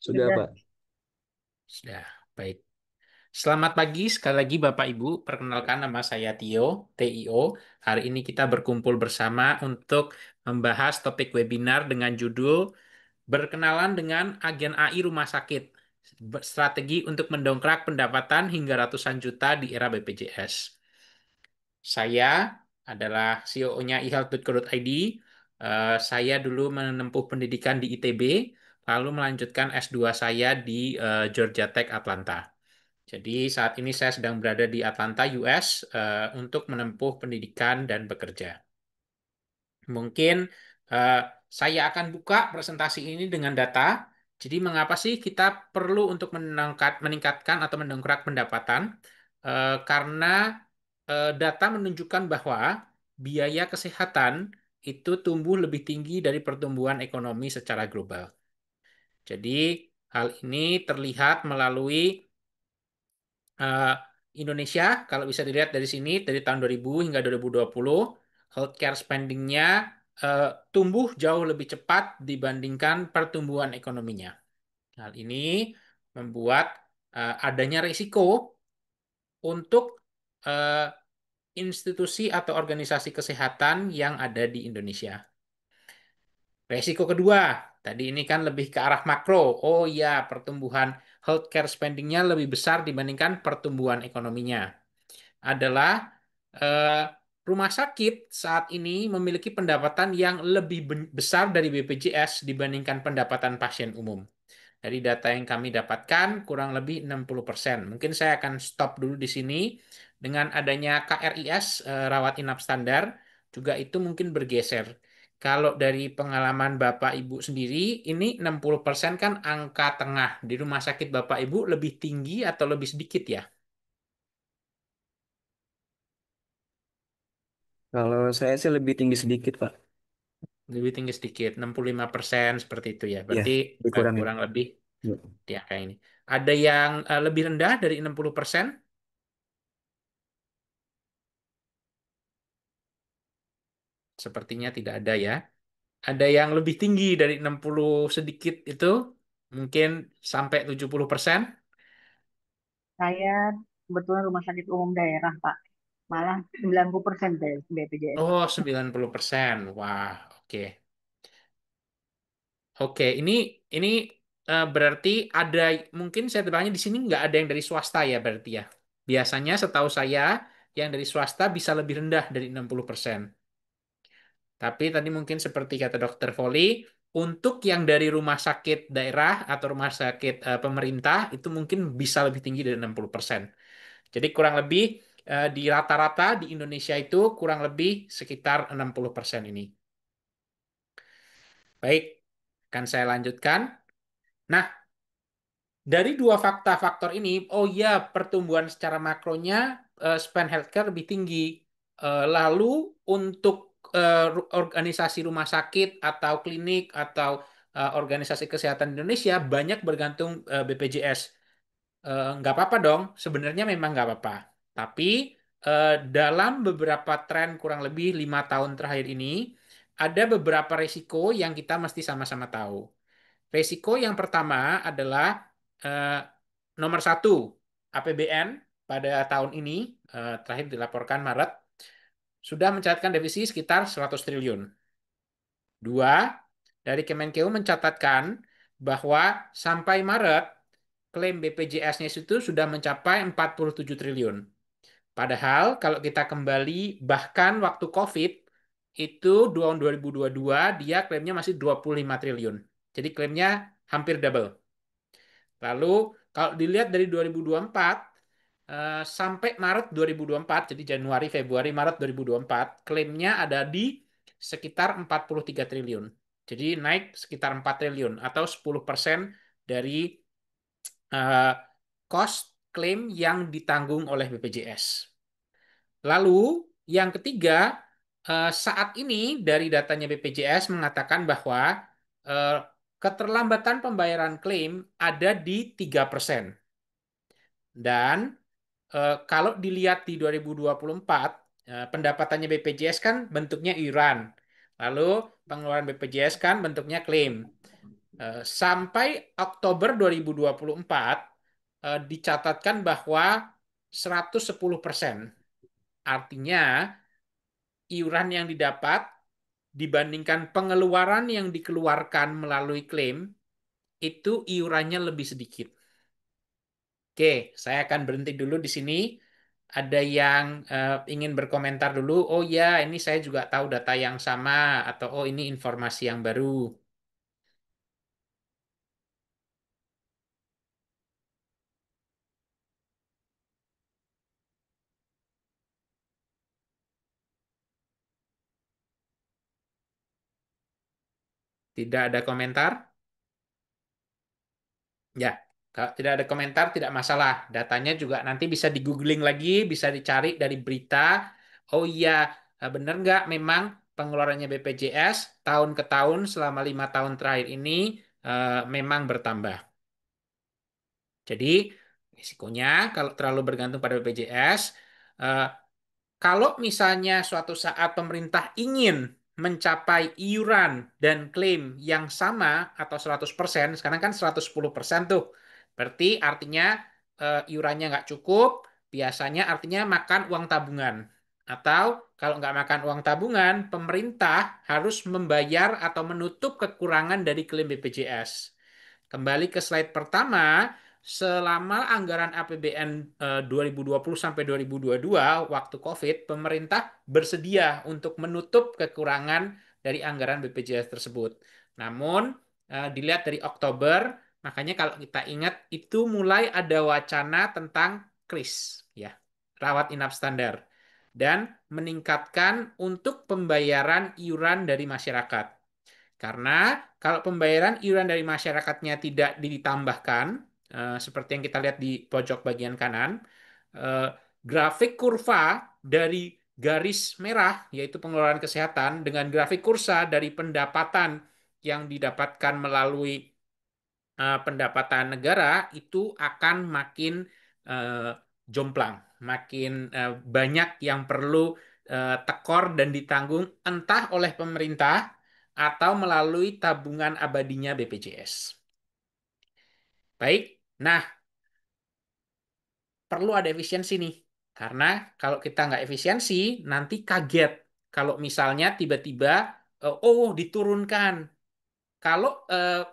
Sudah, Sudah. Pak. Sudah, baik. Selamat pagi sekali lagi Bapak Ibu. Perkenalkan nama saya Tio, TIO. Hari ini kita berkumpul bersama untuk membahas topik webinar dengan judul Berkenalan dengan Agen AI Rumah Sakit. Strategi untuk mendongkrak pendapatan hingga ratusan juta di era BPJS. Saya adalah CEO-nya ihealth.co.id. Saya dulu menempuh pendidikan di ITB, lalu melanjutkan S2 saya di Georgia Tech Atlanta. Jadi saat ini saya sedang berada di Atlanta, US, untuk menempuh pendidikan dan bekerja. Mungkin eh, saya akan buka presentasi ini dengan data. Jadi mengapa sih kita perlu untuk meningkatkan atau mendongkrak pendapatan? Karena data menunjukkan bahwa biaya kesehatan itu tumbuh lebih tinggi dari pertumbuhan ekonomi secara global. Jadi hal ini terlihat melalui eh, Indonesia, kalau bisa dilihat dari sini, dari tahun 2000 hingga 2020, healthcare spending-nya eh, tumbuh jauh lebih cepat dibandingkan pertumbuhan ekonominya. Hal ini membuat adanya risiko untuk eh, institusi atau organisasi kesehatan yang ada di Indonesia. Resiko kedua, tadi ini kan lebih ke arah makro. Oh iya, pertumbuhan healthcare spending-nya lebih besar dibandingkan pertumbuhan ekonominya. Adalah eh, rumah sakit saat ini memiliki pendapatan yang lebih besar dari BPJS dibandingkan pendapatan pasien umum. Dari data yang kami dapatkan, kurang lebih 60%. Mungkin saya akan stop dulu di sini. Dengan adanya KRIS, rawat inap standar, juga itu mungkin bergeser. Kalau dari pengalaman Bapak Ibu sendiri, ini 60% kan angka tengah. Di rumah sakit Bapak Ibu lebih tinggi atau lebih sedikit ya? Kalau saya sih lebih tinggi sedikit, Pak. Lebih tinggi sedikit, 65% seperti itu ya. Iya, Berarti dikurangin. kurang lebih Ya. di angka ini. Ada yang lebih rendah dari 60%? Sepertinya tidak ada ya. Ada yang lebih tinggi dari 60 sedikit itu, mungkin sampai 70%. Saya kebetulan rumah sakit umum daerah, Pak. Malah 90% dari BPJS. Oh, 90%. Wah, oke. Oke, ini berarti ada, mungkin saya tebaknya di sini nggak ada yang dari swasta ya berarti ya. Biasanya setahu saya yang dari swasta bisa lebih rendah dari 60%. Tapi tadi mungkin seperti kata Dokter Foli, untuk yang dari rumah sakit daerah atau rumah sakit pemerintah itu mungkin bisa lebih tinggi dari 60%. Jadi kurang lebih di rata-rata di Indonesia itu kurang lebih sekitar 60% ini. Baik, akan saya lanjutkan. Nah, dari dua faktor ini, oh ya, pertumbuhan secara makronya spend healthcare lebih tinggi. Lalu untuk organisasi rumah sakit atau klinik atau organisasi kesehatan Indonesia banyak bergantung BPJS. Nggak apa-apa dong, sebenarnya memang nggak apa-apa. Tapi dalam beberapa tren kurang lebih 5 tahun terakhir ini, ada beberapa resiko yang kita mesti sama-sama tahu. Resiko yang pertama adalah eh, nomor satu, APBN pada tahun ini, terakhir dilaporkan Maret, sudah mencatatkan defisit sekitar 100 triliun. Dua, dari Kemenkeu mencatatkan bahwa sampai Maret, klaim BPJS-nya itu sudah mencapai 47 triliun. Padahal kalau kita kembali bahkan waktu COVID, itu tahun 2022 dia klaimnya masih 25 triliun. Jadi klaimnya hampir double. Lalu kalau dilihat dari 2024 sampai Maret 2024, jadi Januari, Februari, Maret 2024, klaimnya ada di sekitar 43 triliun. Jadi naik sekitar 4 triliun atau 10% dari eh, cost klaim yang ditanggung oleh BPJS. Lalu yang ketiga, saat ini dari datanya BPJS mengatakan bahwa eh, keterlambatan pembayaran klaim ada di 3%. Dan kalau dilihat di 2024, pendapatannya BPJS kan bentuknya iuran. Lalu pengeluaran BPJS kan bentuknya klaim. Sampai Oktober 2024 dicatatkan bahwa 110%. Artinya iuran yang didapat dibandingkan pengeluaran yang dikeluarkan melalui klaim itu iurannya lebih sedikit. Oke, saya akan berhenti dulu di sini. Ada yang ingin berkomentar dulu? Oh ya, ini saya juga tahu data yang sama, atau oh ini informasi yang baru. Tidak ada komentar? Ya, kalau tidak ada komentar tidak masalah. Datanya juga nanti bisa di-googling lagi, bisa dicari dari berita. Oh iya, benar nggak memang pengeluarannya BPJS tahun ke tahun selama 5 tahun terakhir ini memang bertambah. Jadi risikonya kalau terlalu bergantung pada BPJS, eh, kalau misalnya suatu saat pemerintah ingin mencapai iuran dan klaim yang sama atau 100%, sekarang kan 110% tuh. Berarti artinya iurannya nggak cukup, biasanya artinya makan uang tabungan. Atau kalau nggak makan uang tabungan, pemerintah harus membayar atau menutup kekurangan dari klaim BPJS. Kembali ke slide pertama, selama anggaran APBN 2020 sampai 2022 waktu COVID, pemerintah bersedia untuk menutup kekurangan dari anggaran BPJS tersebut. Namun, dilihat dari Oktober, makanya kalau kita ingat itu mulai ada wacana tentang KRIS, ya, rawat inap standar, dan meningkatkan untuk pembayaran iuran dari masyarakat. Karena kalau pembayaran iuran dari masyarakatnya tidak ditambahkan, seperti yang kita lihat di pojok bagian kanan, eh, grafik kurva dari garis merah, yaitu pengeluaran kesehatan, dengan grafik kursa dari pendapatan yang didapatkan melalui pendapatan negara, itu akan makin eh, jomplang, makin banyak yang perlu tekor dan ditanggung entah oleh pemerintah atau melalui tabungan abadinya BPJS. Baik, nah perlu ada efisiensi nih. Karena kalau kita nggak efisiensi, nanti kaget. Kalau misalnya tiba-tiba, oh diturunkan. Kalau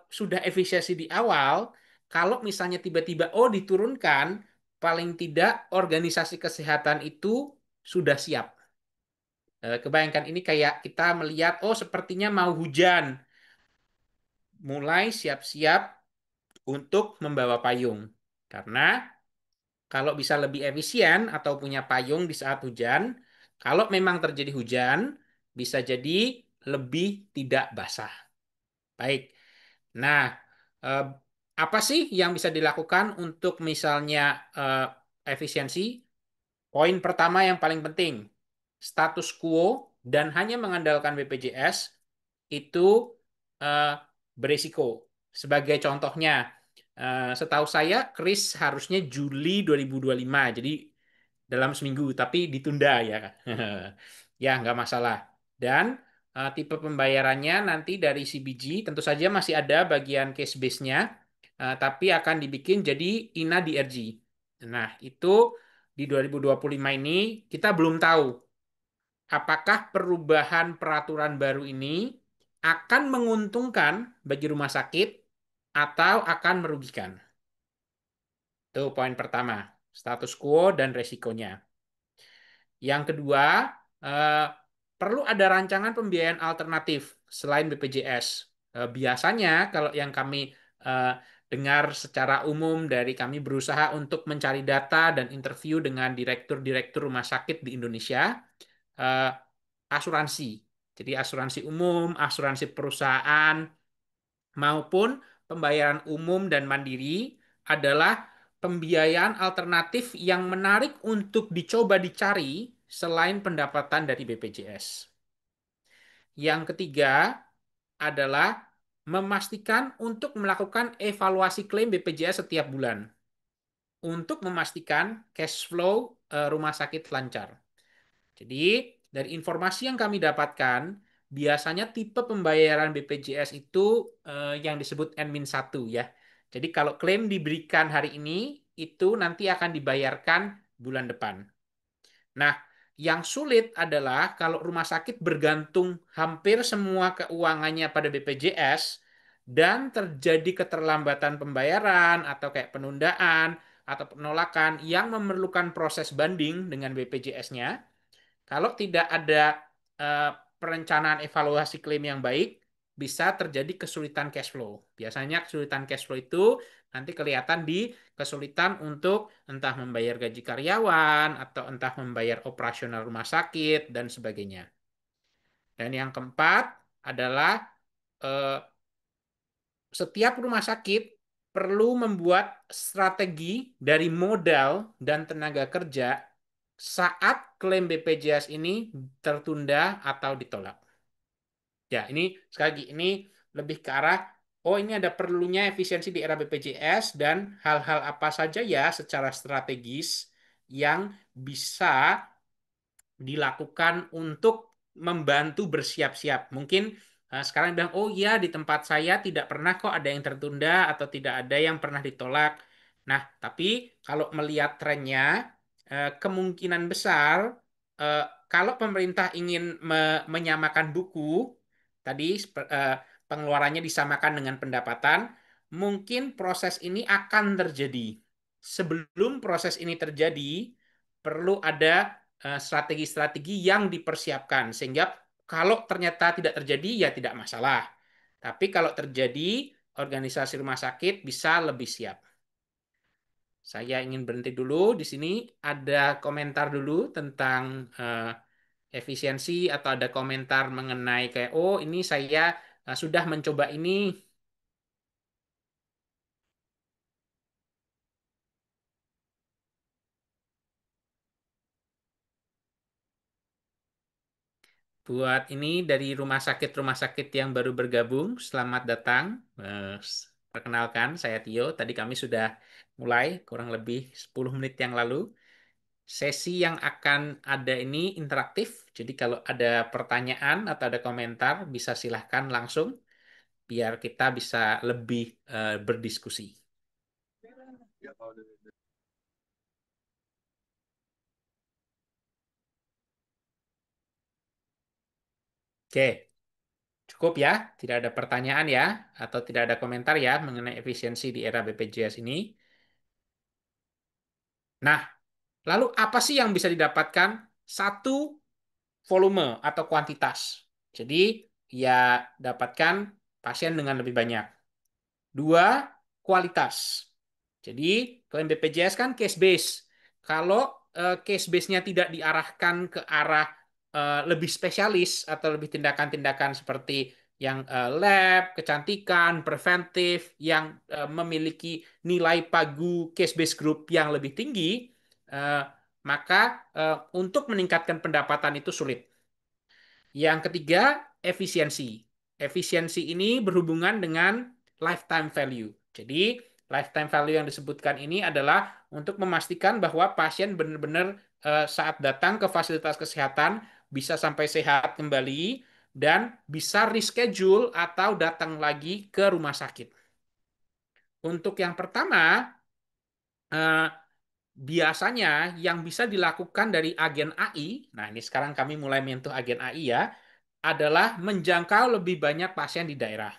sudah efisiensi di awal, kalau misalnya tiba-tiba, oh diturunkan, paling tidak organisasi kesehatan itu sudah siap. Kebayangkan ini kayak kita melihat, oh sepertinya mau hujan. Mulai siap-siap untuk membawa payung. Karena kalau bisa lebih efisien atau punya payung di saat hujan, kalau memang terjadi hujan, bisa jadi lebih tidak basah. Baik. Nah, eh, apa sih yang bisa dilakukan untuk misalnya efisiensi? Poin pertama yang paling penting, status quo dan hanya mengandalkan BPJS itu eh, berisiko. Sebagai contohnya, setahu saya Kris harusnya Juli 2025, jadi dalam seminggu, tapi ditunda ya. Ya, nggak masalah. Dan tipe pembayarannya nanti dari CBG tentu saja masih ada bagian cash base-nya, tapi akan dibikin jadi INA DRG. Nah, itu di 2025 ini kita belum tahu apakah perubahan peraturan baru ini akan menguntungkan bagi rumah sakit atau akan merugikan. Itu poin pertama, status quo dan resikonya. Yang kedua, eh, perlu ada rancangan pembiayaan alternatif selain BPJS. Biasanya kalau yang kami eh, dengar secara umum dari kami berusaha untuk mencari data dan interview dengan direktur-direktur rumah sakit di Indonesia, eh, asuransi. Jadi asuransi umum, asuransi perusahaan, maupun pembayaran umum dan mandiri adalah pembiayaan alternatif yang menarik untuk dicoba dicari selain pendapatan dari BPJS. Yang ketiga adalah memastikan untuk melakukan evaluasi klaim BPJS setiap bulan untuk memastikan cash flow rumah sakit lancar. Jadi, dari informasi yang kami dapatkan, biasanya tipe pembayaran BPJS itu yang disebut N-1 ya. Jadi kalau klaim diberikan hari ini, itu nanti akan dibayarkan bulan depan. Nah, yang sulit adalah kalau rumah sakit bergantung hampir semua keuangannya pada BPJS dan terjadi keterlambatan pembayaran atau kayak penundaan atau penolakan yang memerlukan proses banding dengan BPJS-nya. Kalau tidak ada eh, perencanaan evaluasi klaim yang baik, bisa terjadi kesulitan cash flow. Biasanya kesulitan cash flow itu nanti kelihatan di kesulitan untuk entah membayar gaji karyawan atau entah membayar operasional rumah sakit dan sebagainya. Dan yang keempat adalah eh, setiap rumah sakit perlu membuat strategi dari modal dan tenaga kerja saat klaim BPJS ini tertunda atau ditolak. Ya, ini sekali lagi ini lebih ke arah oh ini ada perlunya efisiensi di era BPJS dan hal-hal apa saja ya secara strategis yang bisa dilakukan untuk membantu bersiap-siap. Mungkin sekarang bilang, oh iya di tempat saya tidak pernah kok ada yang tertunda atau tidak ada yang pernah ditolak. Nah, tapi kalau melihat trennya, kemungkinan besar eh, kalau pemerintah ingin menyamakan buku, tadi pengeluarannya disamakan dengan pendapatan, mungkin proses ini akan terjadi. Sebelum proses ini terjadi, perlu ada strategi-strategi yang dipersiapkan sehingga kalau ternyata tidak terjadi ya tidak masalah. Tapi kalau terjadi, organisasi rumah sakit bisa lebih siap. Saya ingin berhenti dulu di sini. Ada komentar dulu tentang efisiensi atau ada komentar mengenai kayak oh ini saya sudah mencoba ini. Buat ini dari rumah sakit yang baru bergabung, selamat datang. Perkenalkan, saya Tio. Tadi kami sudah mulai kurang lebih 10 menit yang lalu. Sesi yang akan ada ini interaktif. Jadi kalau ada pertanyaan atau ada komentar, bisa silahkan langsung biar kita bisa lebih berdiskusi. Oke, cukup ya. Tidak ada pertanyaan ya, atau tidak ada komentar ya mengenai efisiensi di era BPJS ini. Nah, lalu apa sih yang bisa didapatkan? Satu, volume atau kuantitas. Jadi, ya dapatkan pasien dengan lebih banyak. Dua, kualitas. Jadi, klaim BPJS kan case base. Kalau case base-nya tidak diarahkan ke arah lebih spesialis atau lebih tindakan-tindakan seperti yang lab, kecantikan, preventif, yang memiliki nilai pagu case base group yang lebih tinggi, eh, maka untuk meningkatkan pendapatan itu sulit. Yang ketiga, efisiensi. Efisiensi ini berhubungan dengan lifetime value. Jadi, lifetime value yang disebutkan ini adalah untuk memastikan bahwa pasien benar-benar saat datang ke fasilitas kesehatan bisa sampai sehat kembali dan bisa reschedule atau datang lagi ke rumah sakit. Untuk yang pertama, eh, biasanya yang bisa dilakukan dari agen AI, nah ini sekarang kami mulai menyentuh agen AI ya, adalah menjangkau lebih banyak pasien di daerah.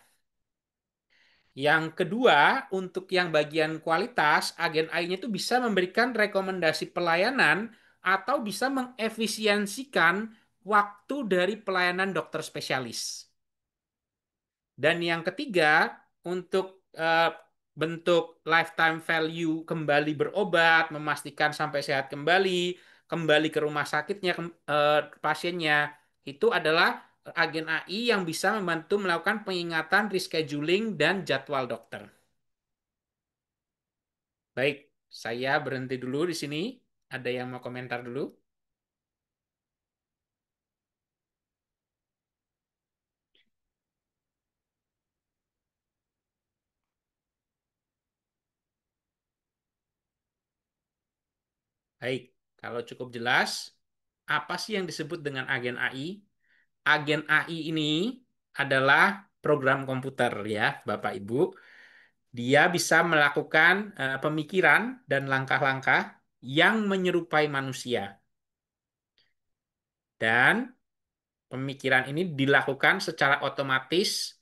Yang kedua, untuk yang bagian kualitas, agen AI-nya itu bisa memberikan rekomendasi pelayanan atau bisa mengefisiensikan waktu dari pelayanan dokter spesialis. Dan yang ketiga, untuk bentuk lifetime value kembali berobat, memastikan sampai sehat kembali, kembali ke rumah sakitnya pasiennya, itu adalah agen AI yang bisa membantu melakukan pengingatan, rescheduling, dan jadwal dokter. Baik, saya berhenti dulu di sini. Ada yang mau komentar dulu? Baik, kalau cukup jelas, apa sih yang disebut dengan agen AI? agen AI ini adalah program komputer ya, Bapak Ibu. Dia bisa melakukan pemikiran dan langkah-langkah yang menyerupai manusia. Dan pemikiran ini dilakukan secara otomatis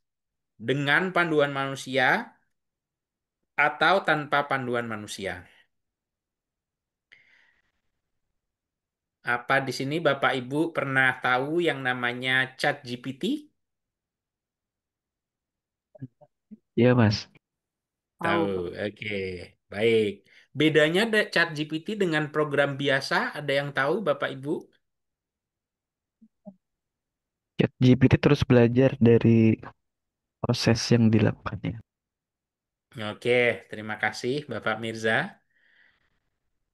dengan panduan manusia atau tanpa panduan manusia. Apa di sini Bapak Ibu pernah tahu yang namanya ChatGPT? Iya, Mas. Tahu, Tahu, Pak. oke, baik. Bedanya ChatGPT dengan program biasa, ada yang tahu Bapak Ibu? ChatGPT terus belajar dari proses yang dilakukannya. Oke, terima kasih Bapak Mirza.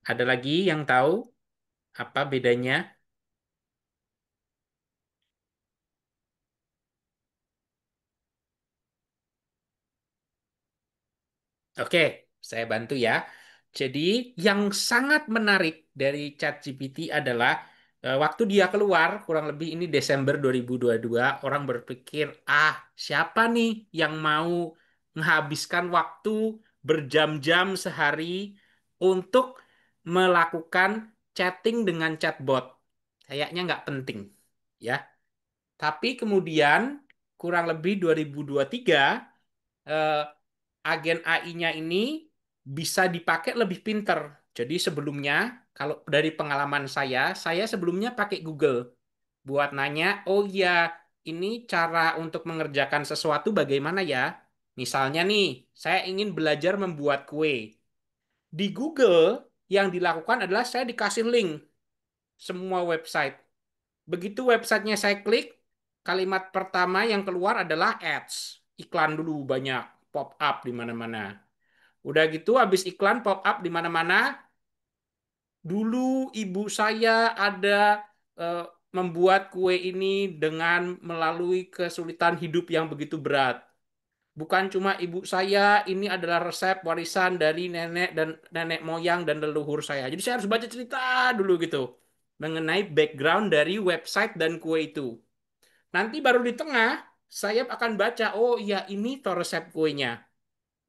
Ada lagi yang tahu apa bedanya? Oke, saya bantu ya. Jadi, yang sangat menarik dari ChatGPT adalah waktu dia keluar, kurang lebih ini Desember 2022, orang berpikir, ah, siapa nih yang mau menghabiskan waktu berjam-jam sehari untuk melakukan chatting dengan chatbot? Kayaknya nggak penting, ya. Tapi kemudian, kurang lebih 2023, eh, agen AI-nya ini bisa dipakai lebih pinter. Jadi sebelumnya, kalau dari pengalaman saya sebelumnya pakai Google buat nanya, oh iya, ini cara untuk mengerjakan sesuatu bagaimana ya? Misalnya nih, saya ingin belajar membuat kue. Di Google, yang dilakukan adalah saya dikasih link semua website. Begitu websitenya saya klik, kalimat pertama yang keluar adalah ads. Iklan dulu banyak, pop up di mana-mana. Udah gitu habis iklan pop up di mana-mana, dulu ibu saya ada eh, membuat kue ini dengan melalui kesulitan hidup yang begitu berat. Bukan cuma ibu saya, ini adalah resep warisan dari nenek dan nenek moyang dan leluhur saya. Jadi saya harus baca cerita dulu gitu mengenai background dari website dan kue itu. Nanti baru di tengah saya akan baca, oh iya ini toh resep kuenya.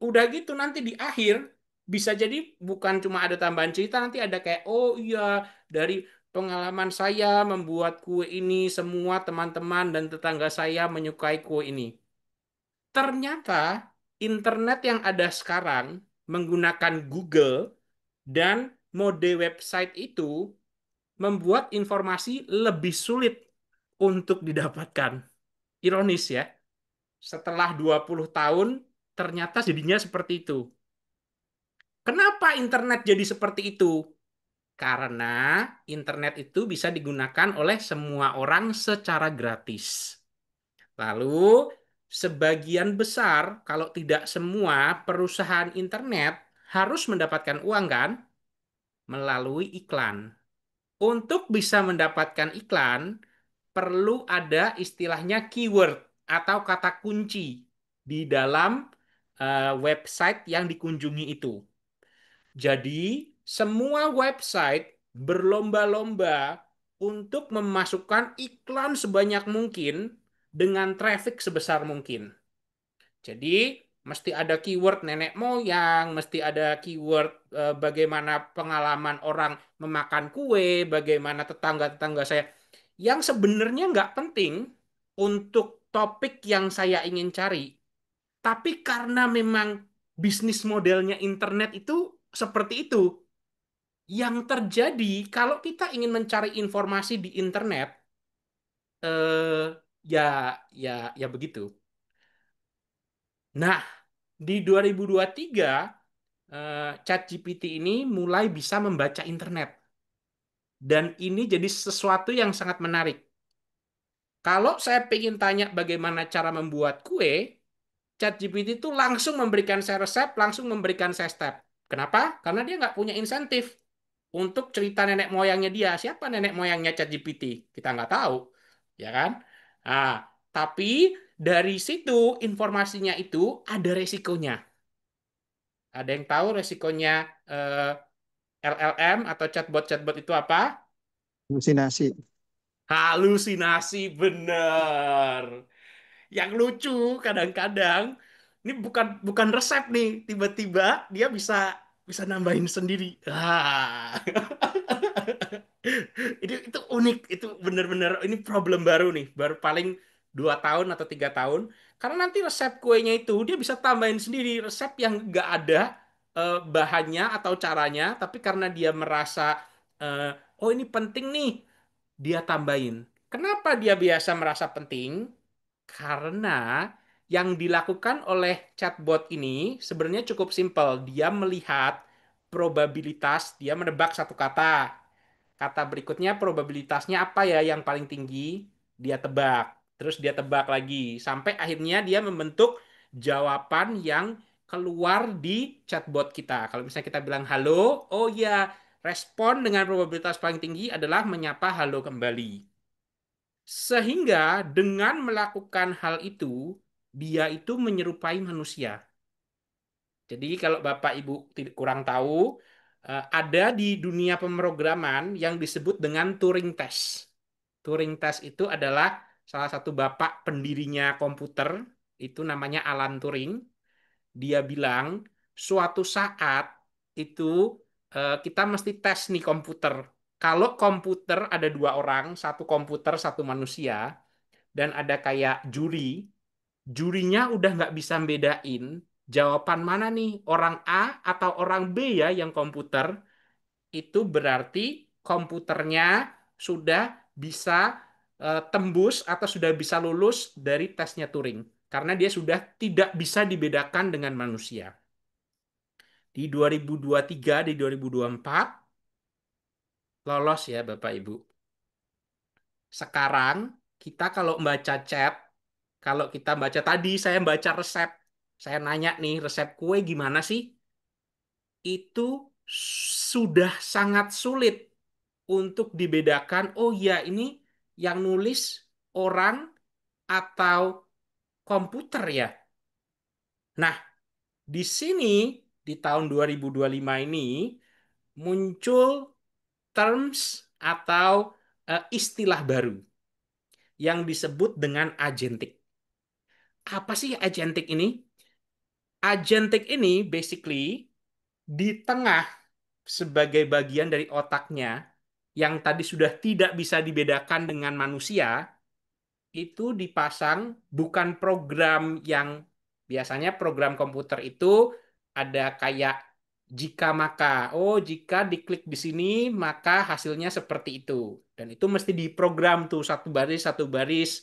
Udah gitu nanti di akhir bisa jadi bukan cuma ada tambahan cerita, nanti ada kayak oh iya dari pengalaman saya membuat kue ini semua teman-teman dan tetangga saya menyukai kue ini. Ternyata internet yang ada sekarang menggunakan Google dan mode website itu membuat informasi lebih sulit untuk didapatkan. Ironis ya, setelah 20 tahun ternyata jadinya seperti itu. Kenapa internet jadi seperti itu? Karena internet itu bisa digunakan oleh semua orang secara gratis. Lalu, sebagian besar, kalau tidak semua, perusahaan internet harus mendapatkan uang kan? Melalui iklan. Untuk bisa mendapatkan iklan, perlu ada istilahnya keyword atau kata kunci di dalam website yang dikunjungi itu. Jadi, semua website berlomba-lomba untuk memasukkan iklan sebanyak mungkin dengan traffic sebesar mungkin. Jadi, mesti ada keyword nenek moyang, mesti ada keyword bagaimana pengalaman orang memakan kue, bagaimana tetangga-tetangga saya. Yang sebenarnya nggak penting untuk topik yang saya ingin cari. Tapi karena memang bisnis modelnya internet itu seperti itu, yang terjadi kalau kita ingin mencari informasi di internet, ya, ya, ya begitu. Nah, di 2023, ChatGPT ini mulai bisa membaca internet. Dan ini jadi sesuatu yang sangat menarik. Kalau saya ingin tanya bagaimana cara membuat kue, ChatGPT itu langsung memberikan saya resep, langsung memberikan saya step. Kenapa? Karena dia nggak punya insentif untuk cerita nenek moyangnya dia. Siapa nenek moyangnya ChatGPT? Kita nggak tahu, ya kan? Nah, tapi dari situ informasinya itu ada resikonya. Ada yang tahu resikonya LLM atau chatbot-chatbot itu apa? Halusinasi. Halusinasi bener. Yang lucu kadang-kadang ini bukan bukan resep nih, tiba-tiba dia bisa bisa nambahin sendiri. Ah. Itu unik, itu bener-bener ini problem baru nih, baru paling 2 tahun atau 3 tahun. Karena nanti resep kuenya itu dia bisa tambahin sendiri resep yang nggak ada bahannya atau caranya, tapi karena dia merasa eh, oh ini penting nih, dia tambahin. Kenapa dia biasa merasa penting? Karena yang dilakukan oleh chatbot ini sebenarnya cukup simpel. Dia melihat probabilitas, dia menebak satu kata. Kata berikutnya probabilitasnya apa ya yang paling tinggi? Dia tebak. Terus dia tebak lagi. Sampai akhirnya dia membentuk jawaban yang keluar di chatbot kita. Kalau misalnya kita bilang halo, oh ya, respon dengan probabilitas paling tinggi adalah menyapa halo kembali. Sehingga dengan melakukan hal itu, dia itu menyerupai manusia. Jadi kalau Bapak Ibu kurang tahu, ada di dunia pemrograman yang disebut dengan Turing Test. Turing Test itu adalah salah satu bapak pendirinya komputer, itu namanya Alan Turing. Dia bilang, suatu saat itu kita mesti tes nih komputer. Kalau komputer ada dua orang, satu komputer, satu manusia, dan ada kayak jurinya udah nggak bisa bedain jawaban mana nih, orang A atau orang B ya yang komputer, itu berarti komputernya sudah bisa tembus atau sudah bisa lulus dari tesnya Turing. Karena dia sudah tidak bisa dibedakan dengan manusia. Di 2023, di 2024, lolos ya Bapak Ibu. Sekarang kita kalau membaca chat, kalau kita baca tadi saya baca resep, saya nanya nih resep kue gimana sih? Itu sudah sangat sulit untuk dibedakan. Oh ya ini yang nulis orang atau komputer ya. Nah, di sini di tahun 2025 ini muncul terms atau istilah baru yang disebut dengan agentic. Apa sih agentic ini? Agentic ini basically di tengah sebagai bagian dari otaknya yang tadi sudah tidak bisa dibedakan dengan manusia, itu dipasang bukan program yang biasanya program komputer itu ada kayak jika maka. Oh, jika diklik di sini maka hasilnya seperti itu. Dan itu mesti diprogram tuh satu baris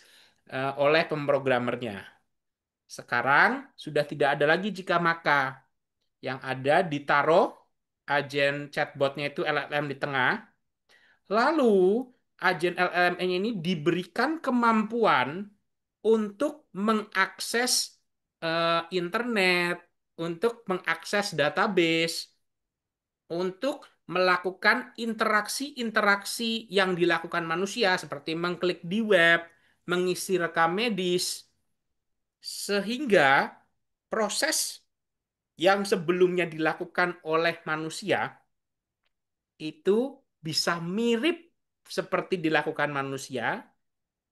oleh pemrogramernya. Sekarang sudah tidak ada lagi jika maka. Yang ada ditaruh agen chatbotnya itu LLM di tengah. Lalu agen LLM ini diberikan kemampuan untuk mengakses internet, untuk mengakses database, untuk melakukan interaksi-interaksi yang dilakukan manusia seperti mengklik di web, mengisi rekam medis, sehingga proses yang sebelumnya dilakukan oleh manusia itu bisa mirip seperti dilakukan manusia,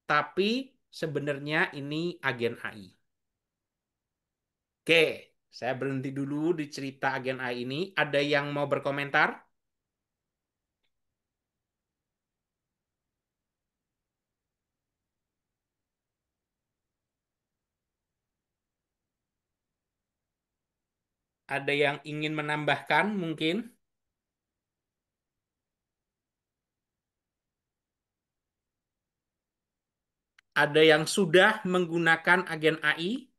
tapi sebenarnya ini agen AI. Oke, saya berhenti dulu di cerita agen AI ini. Ada yang mau berkomentar? Ada yang ingin menambahkan mungkin? Ada yang sudah menggunakan agen AI?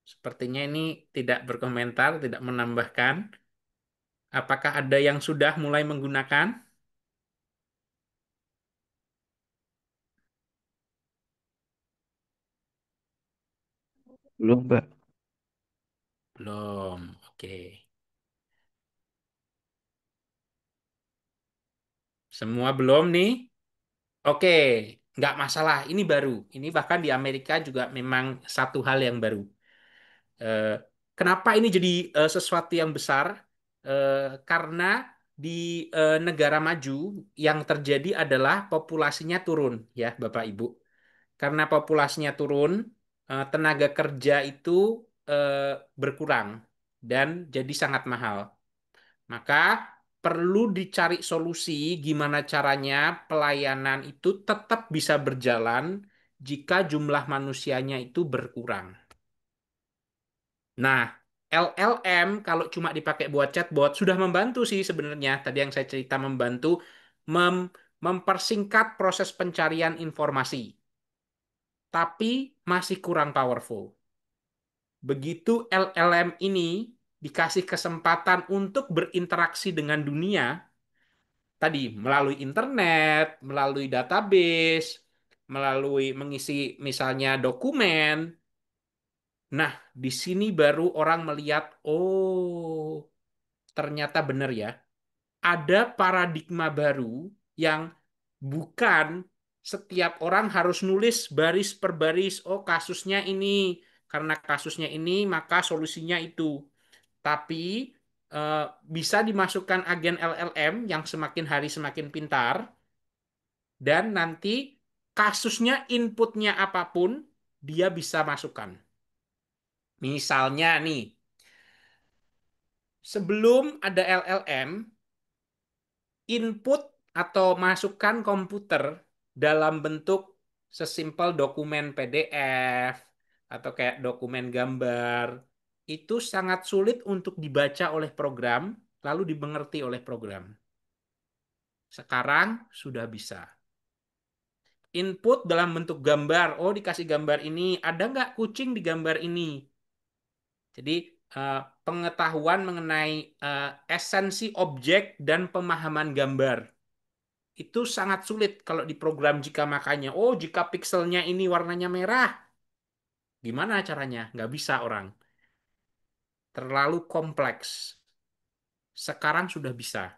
Sepertinya ini tidak berkomentar, tidak menambahkan. Apakah ada yang sudah mulai menggunakan? Belum, Mbak. Belum. Oke. Semua belum nih? Oke, nggak masalah. Ini baru. Ini bahkan di Amerika juga memang satu hal yang baru. Eh, Kenapa ini jadi sesuatu yang besar? Karena di negara maju yang terjadi adalah populasinya turun, ya Bapak Ibu. Karena populasinya turun, tenaga kerja itu eh, berkurang dan jadi sangat mahal. Maka perlu dicari solusi gimana caranya pelayanan itu tetap bisa berjalan jika jumlah manusianya itu berkurang. Nah, LLM kalau cuma dipakai buat chatbot sudah membantu sih sebenarnya. Tadi yang saya cerita membantu mempersingkat proses pencarian informasi, tapi masih kurang powerful. Begitu LLM ini dikasih kesempatan untuk berinteraksi dengan dunia, tadi melalui internet, melalui database, melalui mengisi misalnya dokumen. Nah, di sini baru orang melihat, oh, ternyata benar ya. Ada paradigma baru yang bukan setiap orang harus nulis baris per baris, oh kasusnya ini, karena kasusnya ini maka solusinya itu. Tapi eh, bisa dimasukkan agen LLM yang semakin hari semakin pintar, dan nanti kasusnya inputnya apapun, dia bisa masukkan. Misalnya nih, sebelum ada LLM, input atau masukan komputer dalam bentuk sesimpel dokumen PDF atau kayak dokumen gambar itu sangat sulit untuk dibaca oleh program lalu dimengerti oleh program. Sekarang sudah bisa. Input dalam bentuk gambar, oh dikasih gambar ini, ada nggak kucing di gambar ini? Jadi pengetahuan mengenai esensi objek dan pemahaman gambar itu sangat sulit kalau diprogram jika makanya. Oh, jika pikselnya ini warnanya merah, gimana caranya? Nggak bisa orang. Terlalu kompleks. Sekarang sudah bisa.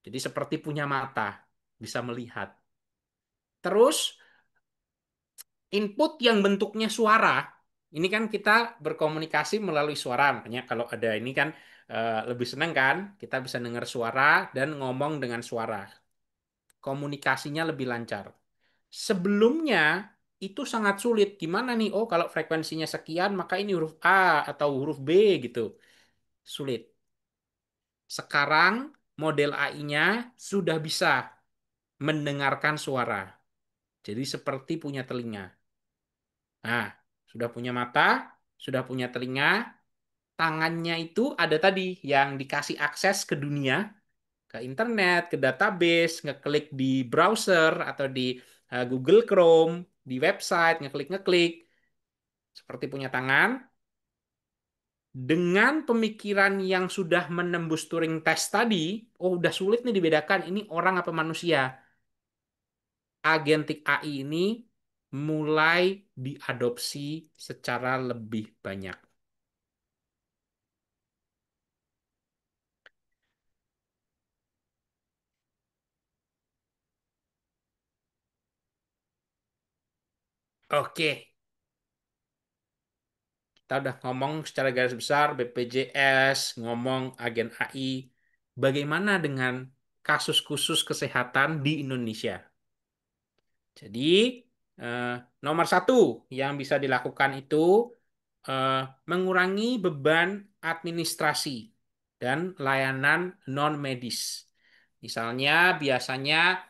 Jadi seperti punya mata, bisa melihat. Terus input yang bentuknya suara, ini kan kita berkomunikasi melalui suara. Makanya kalau ada ini kan lebih senang kan, kita bisa dengar suara dan ngomong dengan suara. Komunikasinya lebih lancar. Sebelumnya itu sangat sulit. Gimana nih? Oh, kalau frekuensinya sekian, maka ini huruf A atau huruf B gitu. Sulit. Sekarang model AI-nya sudah bisa mendengarkan suara. Jadi seperti punya telinga. Nah, sudah punya mata, sudah punya telinga, tangannya itu ada tadi yang dikasih akses ke dunia, ke internet, ke database, ngeklik di browser atau di Google Chrome, di website, ngeklik-ngeklik. Seperti punya tangan, dengan pemikiran yang sudah menembus Turing test tadi, oh udah sulit nih dibedakan ini orang apa manusia. Agentic AI ini mulai diadopsi secara lebih banyak. Oke, kita udah ngomong secara garis besar BPJS, ngomong agen AI. Bagaimana dengan kasus khusus kesehatan di Indonesia? Jadi, eh, nomor satu yang bisa dilakukan itu eh, mengurangi beban administrasi dan layanan non-medis. Misalnya, biasanya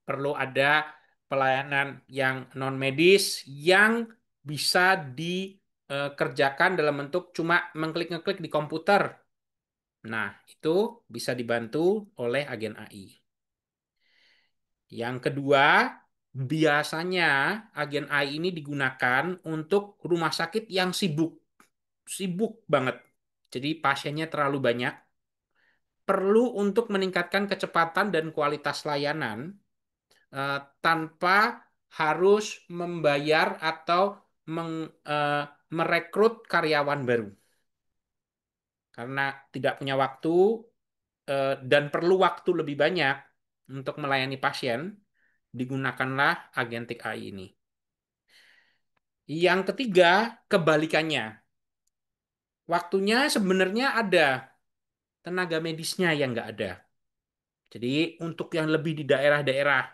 perlu ada pelayanan yang non-medis yang bisa dikerjakan dalam bentuk cuma mengklik-ngeklik di komputer. Nah, itu bisa dibantu oleh agen AI. Yang kedua, biasanya agen AI ini digunakan untuk rumah sakit yang sibuk, sibuk banget. Jadi pasiennya terlalu banyak, perlu untuk meningkatkan kecepatan dan kualitas layanan tanpa harus membayar atau merekrut karyawan baru. Karena tidak punya waktu dan perlu waktu lebih banyak untuk melayani pasien, digunakanlah agentic AI ini. Yang ketiga, kebalikannya. Waktunya sebenarnya ada, tenaga medisnya yang nggak ada. Jadi untuk yang lebih di daerah-daerah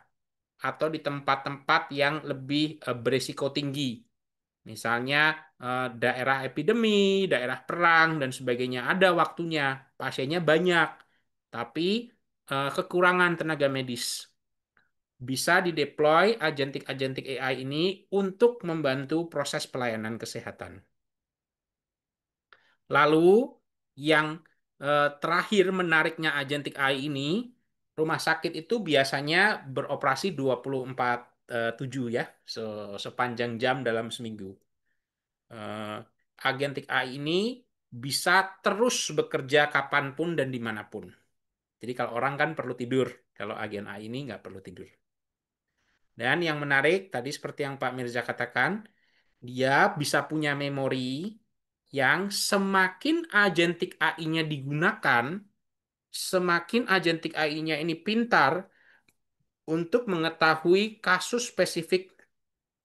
atau di tempat-tempat yang lebih berisiko tinggi, misalnya daerah epidemi, daerah perang, dan sebagainya, ada waktunya, pasiennya banyak, tapi kekurangan tenaga medis. Bisa dideploy agentik-agentik AI ini untuk membantu proses pelayanan kesehatan. Lalu yang terakhir menariknya agentic AI ini, rumah sakit itu biasanya beroperasi 24/7 ya, sepanjang jam dalam seminggu. Eh, Agentic AI ini bisa terus bekerja kapanpun dan dimanapun. Jadi kalau orang kan perlu tidur, kalau agen AI ini nggak perlu tidur. Dan yang menarik, tadi seperti yang Pak Mirza katakan, dia bisa punya memori yang semakin agentik AI-nya digunakan, semakin agentik AI-nya ini pintar untuk mengetahui kasus spesifik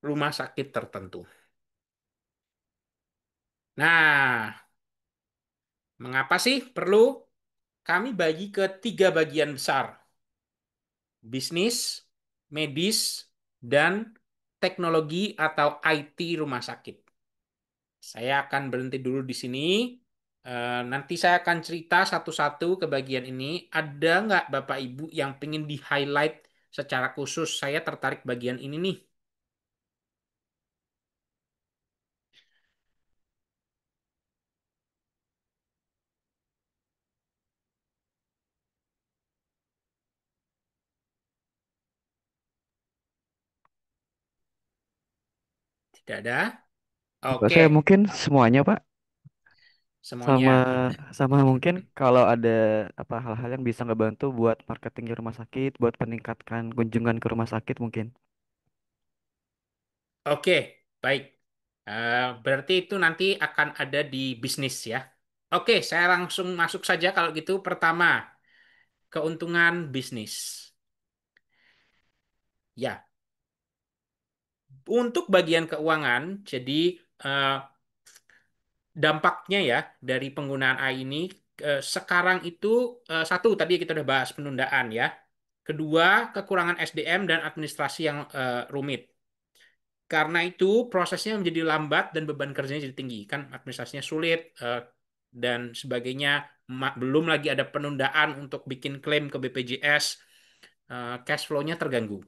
rumah sakit tertentu. Nah, mengapa sih perlu? Kami bagi ke tiga bagian besar: bisnis, medis, dan teknologi atau IT rumah sakit. Saya akan berhenti dulu di sini. Nanti saya akan cerita satu-satu ke bagian ini. Ada nggak Bapak Ibu yang pengen di-highlight secara khusus? Saya tertarik bagian ini nih. Tidak ada? Kalau Oke, saya mungkin semuanya Pak, sama semuanya. sama mungkin kalau ada apa hal-hal yang bisa ngebantu buat marketing di rumah sakit, buat meningkatkan kunjungan ke rumah sakit mungkin. Oke, baik. Berarti itu nanti akan ada di bisnis ya. Oke, saya langsung masuk saja kalau gitu. Pertama, keuntungan bisnis. Ya, untuk bagian keuangan, jadi eh, dampaknya ya dari penggunaan AI ini sekarang itu satu tadi kita udah bahas penundaan ya. Kedua, kekurangan SDM dan administrasi yang rumit. Karena itu prosesnya menjadi lambat dan beban kerjanya jadi tinggi. Kan administrasinya sulit dan sebagainya. Belum lagi ada penundaan untuk bikin klaim ke BPJS. Cash flow-nya terganggu.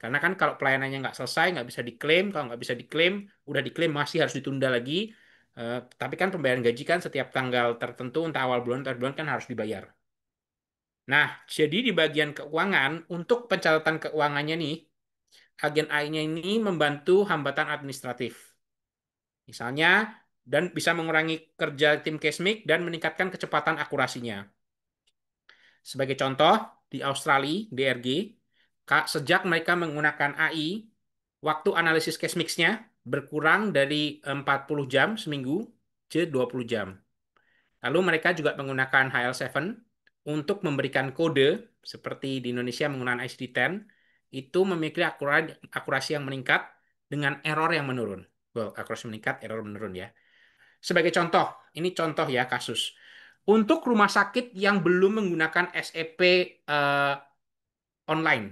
Karena kan kalau pelayanannya nggak selesai, nggak bisa diklaim. Kalau nggak bisa diklaim, udah diklaim masih harus ditunda lagi. Tapi kan pembayaran gaji kan setiap tanggal tertentu, entah awal bulan atau akhir bulan kan harus dibayar. Nah, jadi di bagian keuangan, untuk pencatatan keuangannya nih, agen AI-nya ini membantu hambatan administratif. Misalnya, dan bisa mengurangi kerja tim Cashmake dan meningkatkan kecepatan akurasinya. Sebagai contoh, di Australia, DRG, sejak mereka menggunakan AI, waktu analisis case mix-nya berkurang dari 40 jam seminggu ke 20 jam. Lalu mereka juga menggunakan HL7 untuk memberikan kode, seperti di Indonesia menggunakan ICD-10, itu memiliki akurasi yang meningkat dengan error yang menurun. Well, akurasi meningkat, error menurun ya. Sebagai contoh, ini contoh ya kasus. Untuk rumah sakit yang belum menggunakan SEP online,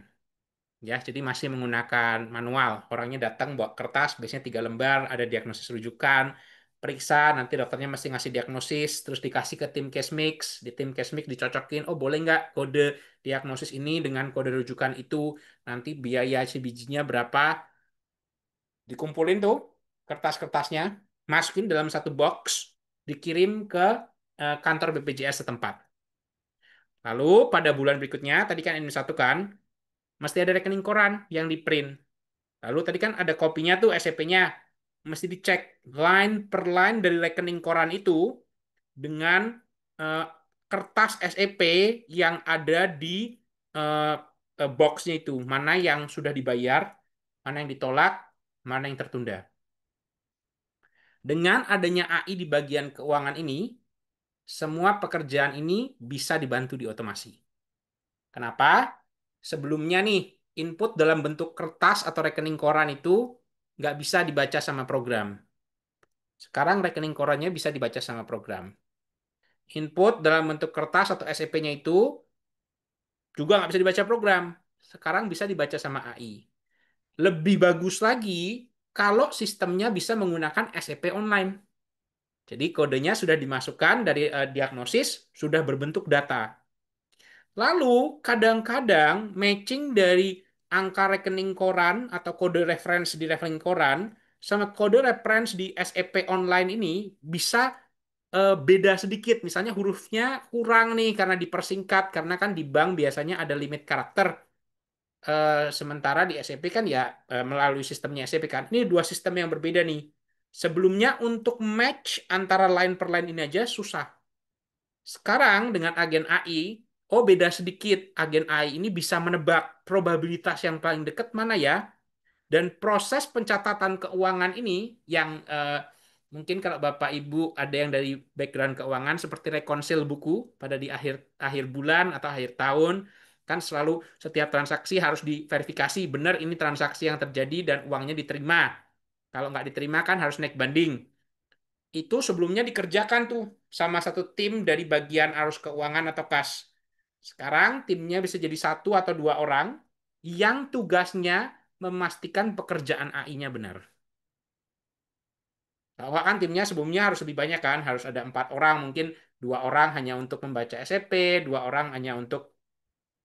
ya, jadi masih menggunakan manual. Orangnya datang bawa kertas, biasanya 3 lembar, ada diagnosis rujukan, periksa, nanti dokternya mesti ngasih diagnosis, terus dikasih ke tim case mix, di tim case mix dicocokin, oh boleh nggak kode diagnosis ini dengan kode rujukan itu, nanti biaya si bijinya berapa, dikumpulin tuh kertas-kertasnya, masukin dalam satu box, dikirim ke kantor BPJS setempat. Lalu pada bulan berikutnya, tadi kan ini satu kan, mesti ada rekening koran yang di print. Lalu tadi kan ada kopinya tuh SCP-nya, mesti dicek line per line dari rekening koran itu dengan eh, kertas SEP yang ada di eh, boxnya itu, mana yang sudah dibayar, mana yang ditolak, mana yang tertunda. Dengan adanya AI di bagian keuangan ini, semua pekerjaan ini bisa dibantu di otomasi. Kenapa? Sebelumnya nih, input dalam bentuk kertas atau rekening koran itu nggak bisa dibaca sama program. Sekarang rekening korannya bisa dibaca sama program. Input dalam bentuk kertas atau SEP-nya itu juga nggak bisa dibaca program. Sekarang bisa dibaca sama AI. Lebih bagus lagi kalau sistemnya bisa menggunakan SEP online. Jadi kodenya sudah dimasukkan dari diagnosis, sudah berbentuk data. Lalu kadang-kadang matching dari angka rekening koran atau kode reference di rekening koran sama kode reference di SEP online ini bisa beda sedikit. Misalnya hurufnya kurang nih karena dipersingkat karena kan di bank biasanya ada limit karakter. Sementara di SEP kan ya melalui sistemnya SEP kan. Ini dua sistem yang berbeda nih. Sebelumnya untuk match antara line per line ini aja susah. Sekarang dengan agen AI, oh beda sedikit. Agen AI ini bisa menebak probabilitas yang paling dekat mana ya. Dan proses pencatatan keuangan ini yang mungkin kalau Bapak Ibu ada yang dari background keuangan seperti rekonsil buku pada di akhir akhir bulan atau akhir tahun, kan selalu setiap transaksi harus diverifikasi benar ini transaksi yang terjadi dan uangnya diterima. Kalau nggak diterima kan harus naik banding. Itu sebelumnya dikerjakan tuh sama satu tim dari bagian arus keuangan atau kas. Sekarang timnya bisa jadi satu atau dua orang yang tugasnya memastikan pekerjaan AI-nya benar. Kalau kan timnya sebelumnya harus lebih banyak kan, harus ada 4 orang, mungkin 2 orang hanya untuk membaca SEP, 2 orang hanya untuk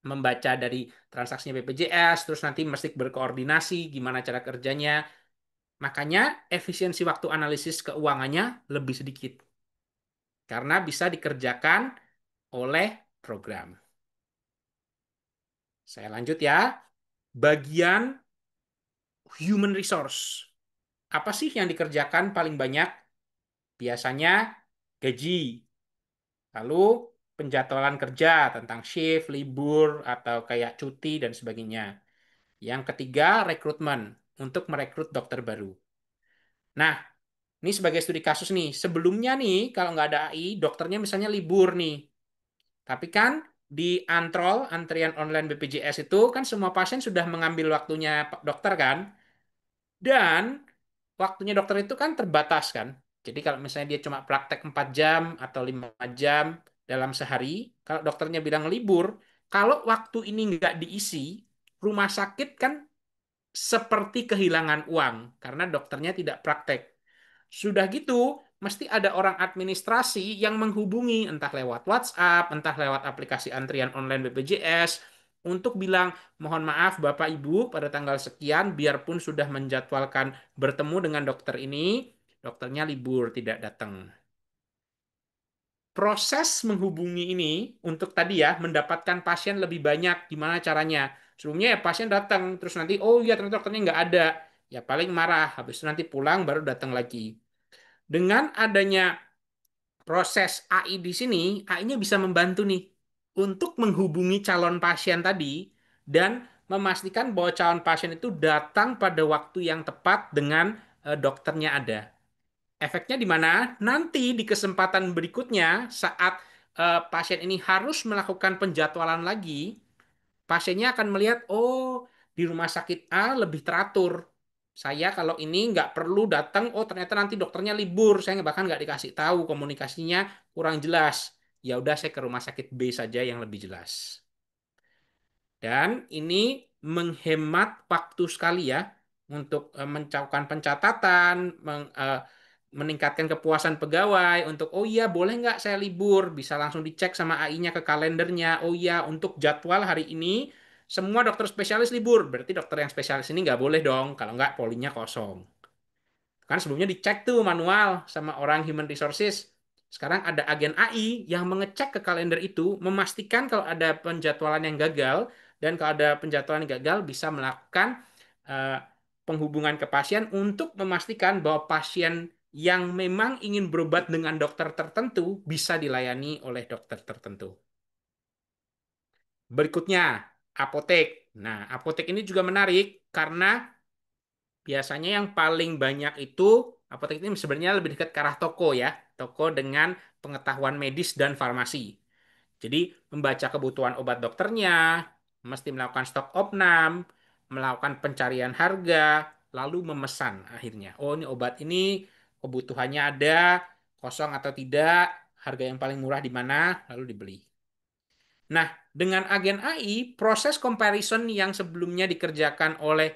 membaca dari transaksinya BPJS, terus nanti mesti berkoordinasi gimana cara kerjanya. Makanya efisiensi waktu analisis keuangannya lebih sedikit karena bisa dikerjakan oleh program. Saya lanjut ya. Bagian human resource. Apa sih yang dikerjakan paling banyak? Biasanya gaji, lalu penjadwalan kerja tentang shift, libur, atau kayak cuti dan sebagainya. Yang ketiga, rekrutmen untuk merekrut dokter baru. Nah, ini sebagai studi kasus nih. Sebelumnya nih, kalau nggak ada AI, dokternya misalnya libur nih. Tapi kan di Antrol, antrian online BPJS itu kan semua pasien sudah mengambil waktunya Pak dokter kan. Dan waktunya dokter itu kan terbatas kan. Jadi kalau misalnya dia cuma praktek 4 jam atau 5 jam dalam sehari, kalau dokternya bilang libur, kalau waktu ini nggak diisi, rumah sakit kan seperti kehilangan uang karena dokternya tidak praktek. Sudah gitu, mesti ada orang administrasi yang menghubungi entah lewat WhatsApp, entah lewat aplikasi antrian online BPJS untuk bilang, mohon maaf Bapak Ibu pada tanggal sekian, biarpun sudah menjadwalkan bertemu dengan dokter ini, dokternya libur tidak datang. Proses menghubungi ini untuk tadi ya mendapatkan pasien lebih banyak gimana caranya. Sebelumnya ya pasien datang terus nanti oh iya ternyata dokternya nggak ada. Ya paling marah habis itu nanti pulang baru datang lagi. Dengan adanya proses AI di sini, AI-nya bisa membantu nih untuk menghubungi calon pasien tadi dan memastikan bahwa calon pasien itu datang pada waktu yang tepat dengan dokternya ada. Efeknya di mana? Nanti di kesempatan berikutnya saat pasien ini harus melakukan penjadwalan lagi, pasiennya akan melihat, oh di rumah sakit A lebih teratur. Saya kalau ini nggak perlu datang, oh ternyata nanti dokternya libur, saya bahkan nggak dikasih tahu komunikasinya kurang jelas. Ya udah saya ke rumah sakit B saja yang lebih jelas. Dan ini menghemat waktu sekali ya untuk melakukan pencatatan, meningkatkan kepuasan pegawai untuk oh iya boleh nggak saya libur, bisa langsung dicek sama AI-nya ke kalendernya. Oh iya untuk jadwal hari ini semua dokter spesialis libur, berarti dokter yang spesialis ini nggak boleh dong, kalau nggak polinya kosong. Kan sebelumnya dicek tuh manual sama orang human resources. Sekarang ada agen AI yang mengecek ke kalender itu, memastikan kalau ada penjadwalan yang gagal, dan kalau ada penjadwalan yang gagal bisa melakukan eh, penghubungan ke pasien untuk memastikan bahwa pasien yang memang ingin berobat dengan dokter tertentu bisa dilayani oleh dokter tertentu. Berikutnya, apotek. Nah, apotek ini juga menarik karena biasanya yang paling banyak itu apotek ini sebenarnya lebih dekat ke arah toko ya, toko dengan pengetahuan medis dan farmasi. Jadi membaca kebutuhan obat dokternya, mesti melakukan stok opnam, melakukan pencarian harga, lalu memesan akhirnya. Oh ini obat ini kebutuhannya ada, kosong atau tidak, harga yang paling murah di mana, lalu dibeli. Nah, dengan agen AI, proses comparison yang sebelumnya dikerjakan oleh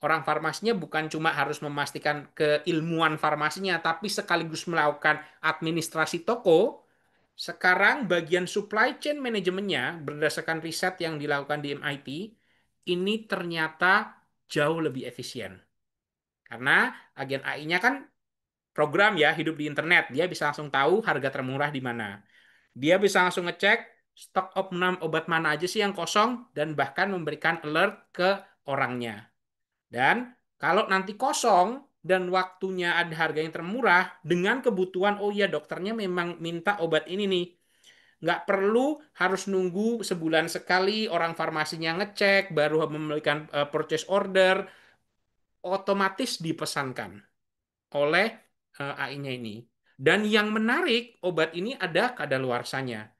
orang farmasinya bukan cuma harus memastikan keilmuan farmasinya, tapi sekaligus melakukan administrasi toko. Sekarang bagian supply chain manajemennya berdasarkan riset yang dilakukan di MIT, ini ternyata jauh lebih efisien. Karena agen AI-nya kan program ya, hidup di internet. Dia bisa langsung tahu harga termurah di mana. Dia bisa langsung ngecek stok obat mana aja sih yang kosong dan bahkan memberikan alert ke orangnya. Dan kalau nanti kosong dan waktunya ada harga yang termurah dengan kebutuhan, oh iya dokternya memang minta obat ini nih. Nggak perlu harus nunggu sebulan sekali orang farmasinya ngecek, baru memberikan purchase order, otomatis dipesankan oleh AI-nya ini. Dan yang menarik, obat ini ada kadaluarsanya.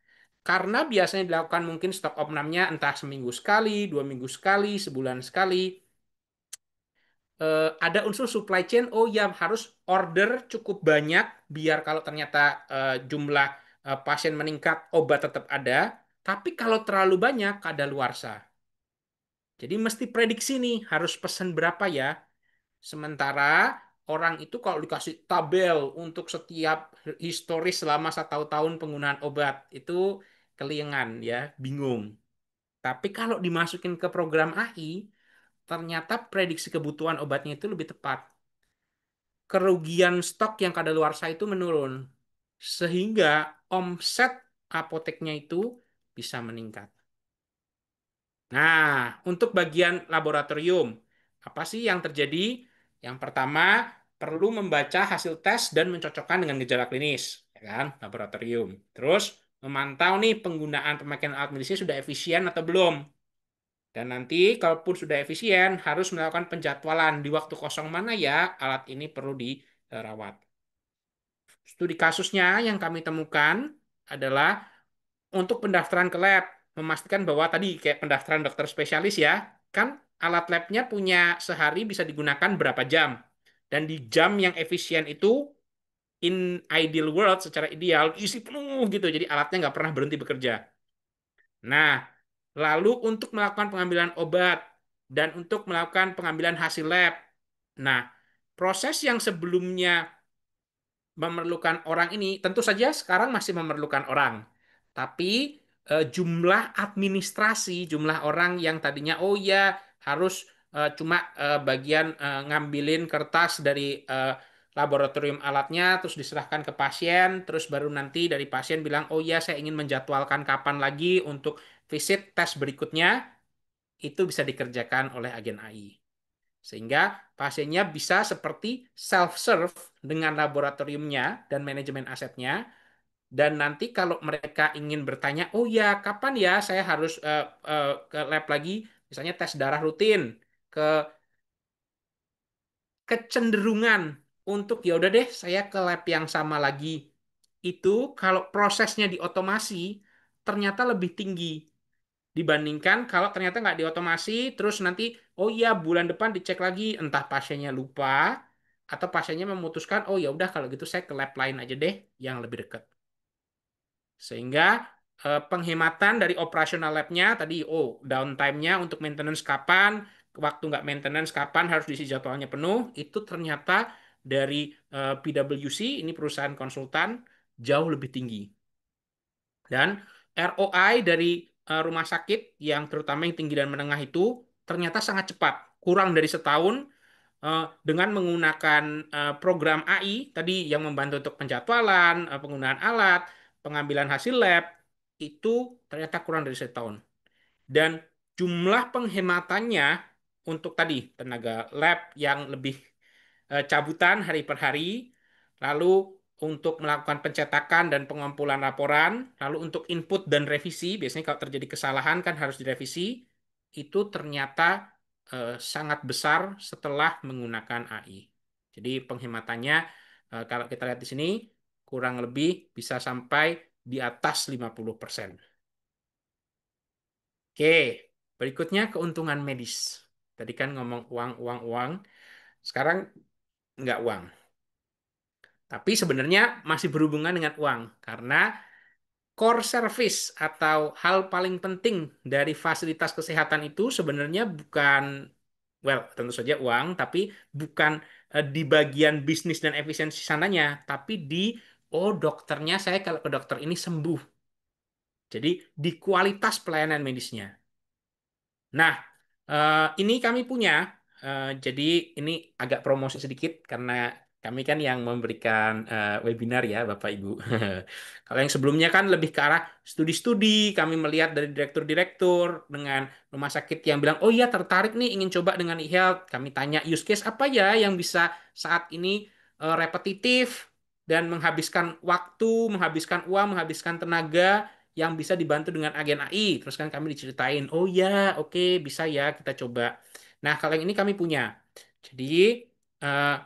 Karena biasanya dilakukan mungkin stok opnamnya entah seminggu sekali, 2 minggu sekali, sebulan sekali. Ada unsur supply chain, oh ya harus order cukup banyak biar kalau ternyata jumlah pasien meningkat, obat tetap ada. Tapi kalau terlalu banyak, kadaluarsa. Jadi mesti prediksi nih, harus pesan berapa ya. Sementara orang itu kalau dikasih tabel untuk setiap historis selama 1 tahun penggunaan obat, itu keliengan ya, bingung. Tapi kalau dimasukin ke program AI, ternyata prediksi kebutuhan obatnya itu lebih tepat. Kerugian stok yang kadaluarsa itu menurun. Sehingga omset apoteknya itu bisa meningkat. Nah, untuk bagian laboratorium, apa sih yang terjadi? Yang pertama, perlu membaca hasil tes dan mencocokkan dengan gejala klinis, ya kan? Laboratorium. Terus memantau nih penggunaan pemakaian alat medisnya sudah efisien atau belum. Dan nanti kalaupun sudah efisien, harus melakukan penjadwalan di waktu kosong mana ya alat ini perlu dirawat. Studi kasusnya yang kami temukan adalah untuk pendaftaran ke lab, memastikan bahwa tadi kayak pendaftaran dokter spesialis ya, kan alat labnya punya sehari bisa digunakan berapa jam. Dan di jam yang efisien itu, in ideal world, secara ideal, isi penuh gitu. Jadi alatnya nggak pernah berhenti bekerja. Nah, lalu untuk melakukan pengambilan obat dan untuk melakukan pengambilan hasil lab. Nah, proses yang sebelumnya memerlukan orang ini, tentu saja sekarang masih memerlukan orang. Tapi jumlah administrasi, jumlah orang yang tadinya, oh ya harus cuma bagian ngambilin kertas dari laboratorium alatnya, terus diserahkan ke pasien, terus baru nanti dari pasien bilang, oh ya saya ingin menjadwalkan kapan lagi untuk visit tes berikutnya, itu bisa dikerjakan oleh agen AI. Sehingga pasiennya bisa seperti self-serve dengan laboratoriumnya dan manajemen asetnya. Dan nanti kalau mereka ingin bertanya, oh ya kapan ya saya harus ke lab lagi, misalnya tes darah rutin, ke kecenderungan untuk ya udah deh saya ke lab yang sama lagi. Itu kalau prosesnya diotomasi ternyata lebih tinggi dibandingkan kalau ternyata nggak diotomasi terus nanti oh iya bulan depan dicek lagi entah pasiennya lupa atau pasiennya memutuskan oh ya udah kalau gitu saya ke lab lain aja deh yang lebih dekat sehingga penghematan dari operasional labnya tadi oh downtime-nya untuk maintenance kapan waktu nggak maintenance kapan harus diisi jadwalnya penuh itu ternyata dari PwC ini perusahaan konsultan jauh lebih tinggi dan ROI dari rumah sakit yang terutama yang tinggi dan menengah itu ternyata sangat cepat, kurang dari setahun dengan menggunakan program AI tadi yang membantu untuk penjadwalan, penggunaan alat, pengambilan hasil lab itu ternyata kurang dari setahun. Dan jumlah penghematannya untuk tadi tenaga lab yang lebih cabutan hari per hari, lalu untuk melakukan pencetakan dan pengumpulan laporan, lalu untuk input dan revisi, biasanya kalau terjadi kesalahan kan harus direvisi, itu ternyata sangat besar setelah menggunakan AI. Jadi penghematannya kalau kita lihat di sini kurang lebih bisa sampai di atas 50%. Oke, berikutnya keuntungan medis. Tadi kan ngomong uang, uang, uang. Sekarang nggak uang. Tapi sebenarnya masih berhubungan dengan uang karena core service atau hal paling penting dari fasilitas kesehatan itu sebenarnya bukan, well, tentu saja uang, tapi bukan di bagian bisnis dan efisiensi sananya, tapi di, oh dokternya saya kalau ke dokter ini sembuh. Jadi di kualitas pelayanan medisnya. Nah, ini kami punya. Jadi ini agak promosi sedikit karena kami kan yang memberikan webinar ya, Bapak Ibu. Kalau yang sebelumnya kan lebih ke arah studi-studi, kami melihat dari direktur-direktur dengan rumah sakit yang bilang, oh iya tertarik nih ingin coba dengan e-health. Kami tanya use case apa ya yang bisa saat ini repetitif dan menghabiskan waktu, menghabiskan uang, menghabiskan tenaga yang bisa dibantu dengan agen AI. Terus kan kami diceritain, oh ya, oke, bisa ya kita coba. Nah, kalau yang ini kami punya. Jadi, eh,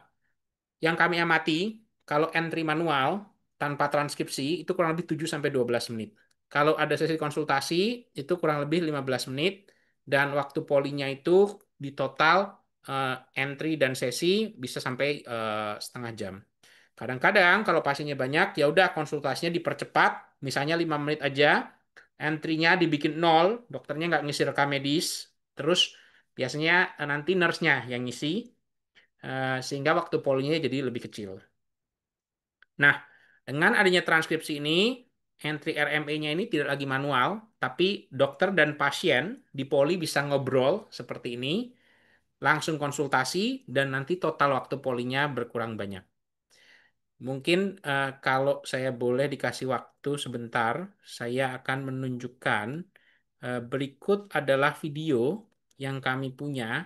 yang kami amati, kalau entry manual tanpa transkripsi itu kurang lebih 7 sampai 12 menit. Kalau ada sesi konsultasi itu kurang lebih 15 menit dan waktu polinya itu di total entry dan sesi bisa sampai setengah jam. Kadang-kadang kalau pasiennya banyak, ya udah konsultasinya dipercepat, misalnya 5 menit aja, entry-nya dibikin nol, dokternya nggak ngisi rekam medis, terus biasanya nanti nurse-nya yang ngisi, sehingga waktu polinya jadi lebih kecil. Nah, dengan adanya transkripsi ini, entry RMA-nya ini tidak lagi manual, tapi dokter dan pasien di poli bisa ngobrol seperti ini, langsung konsultasi, dan nanti total waktu polinya berkurang banyak. Mungkin kalau saya boleh dikasih waktu sebentar, saya akan menunjukkan berikut adalah video yang kami punya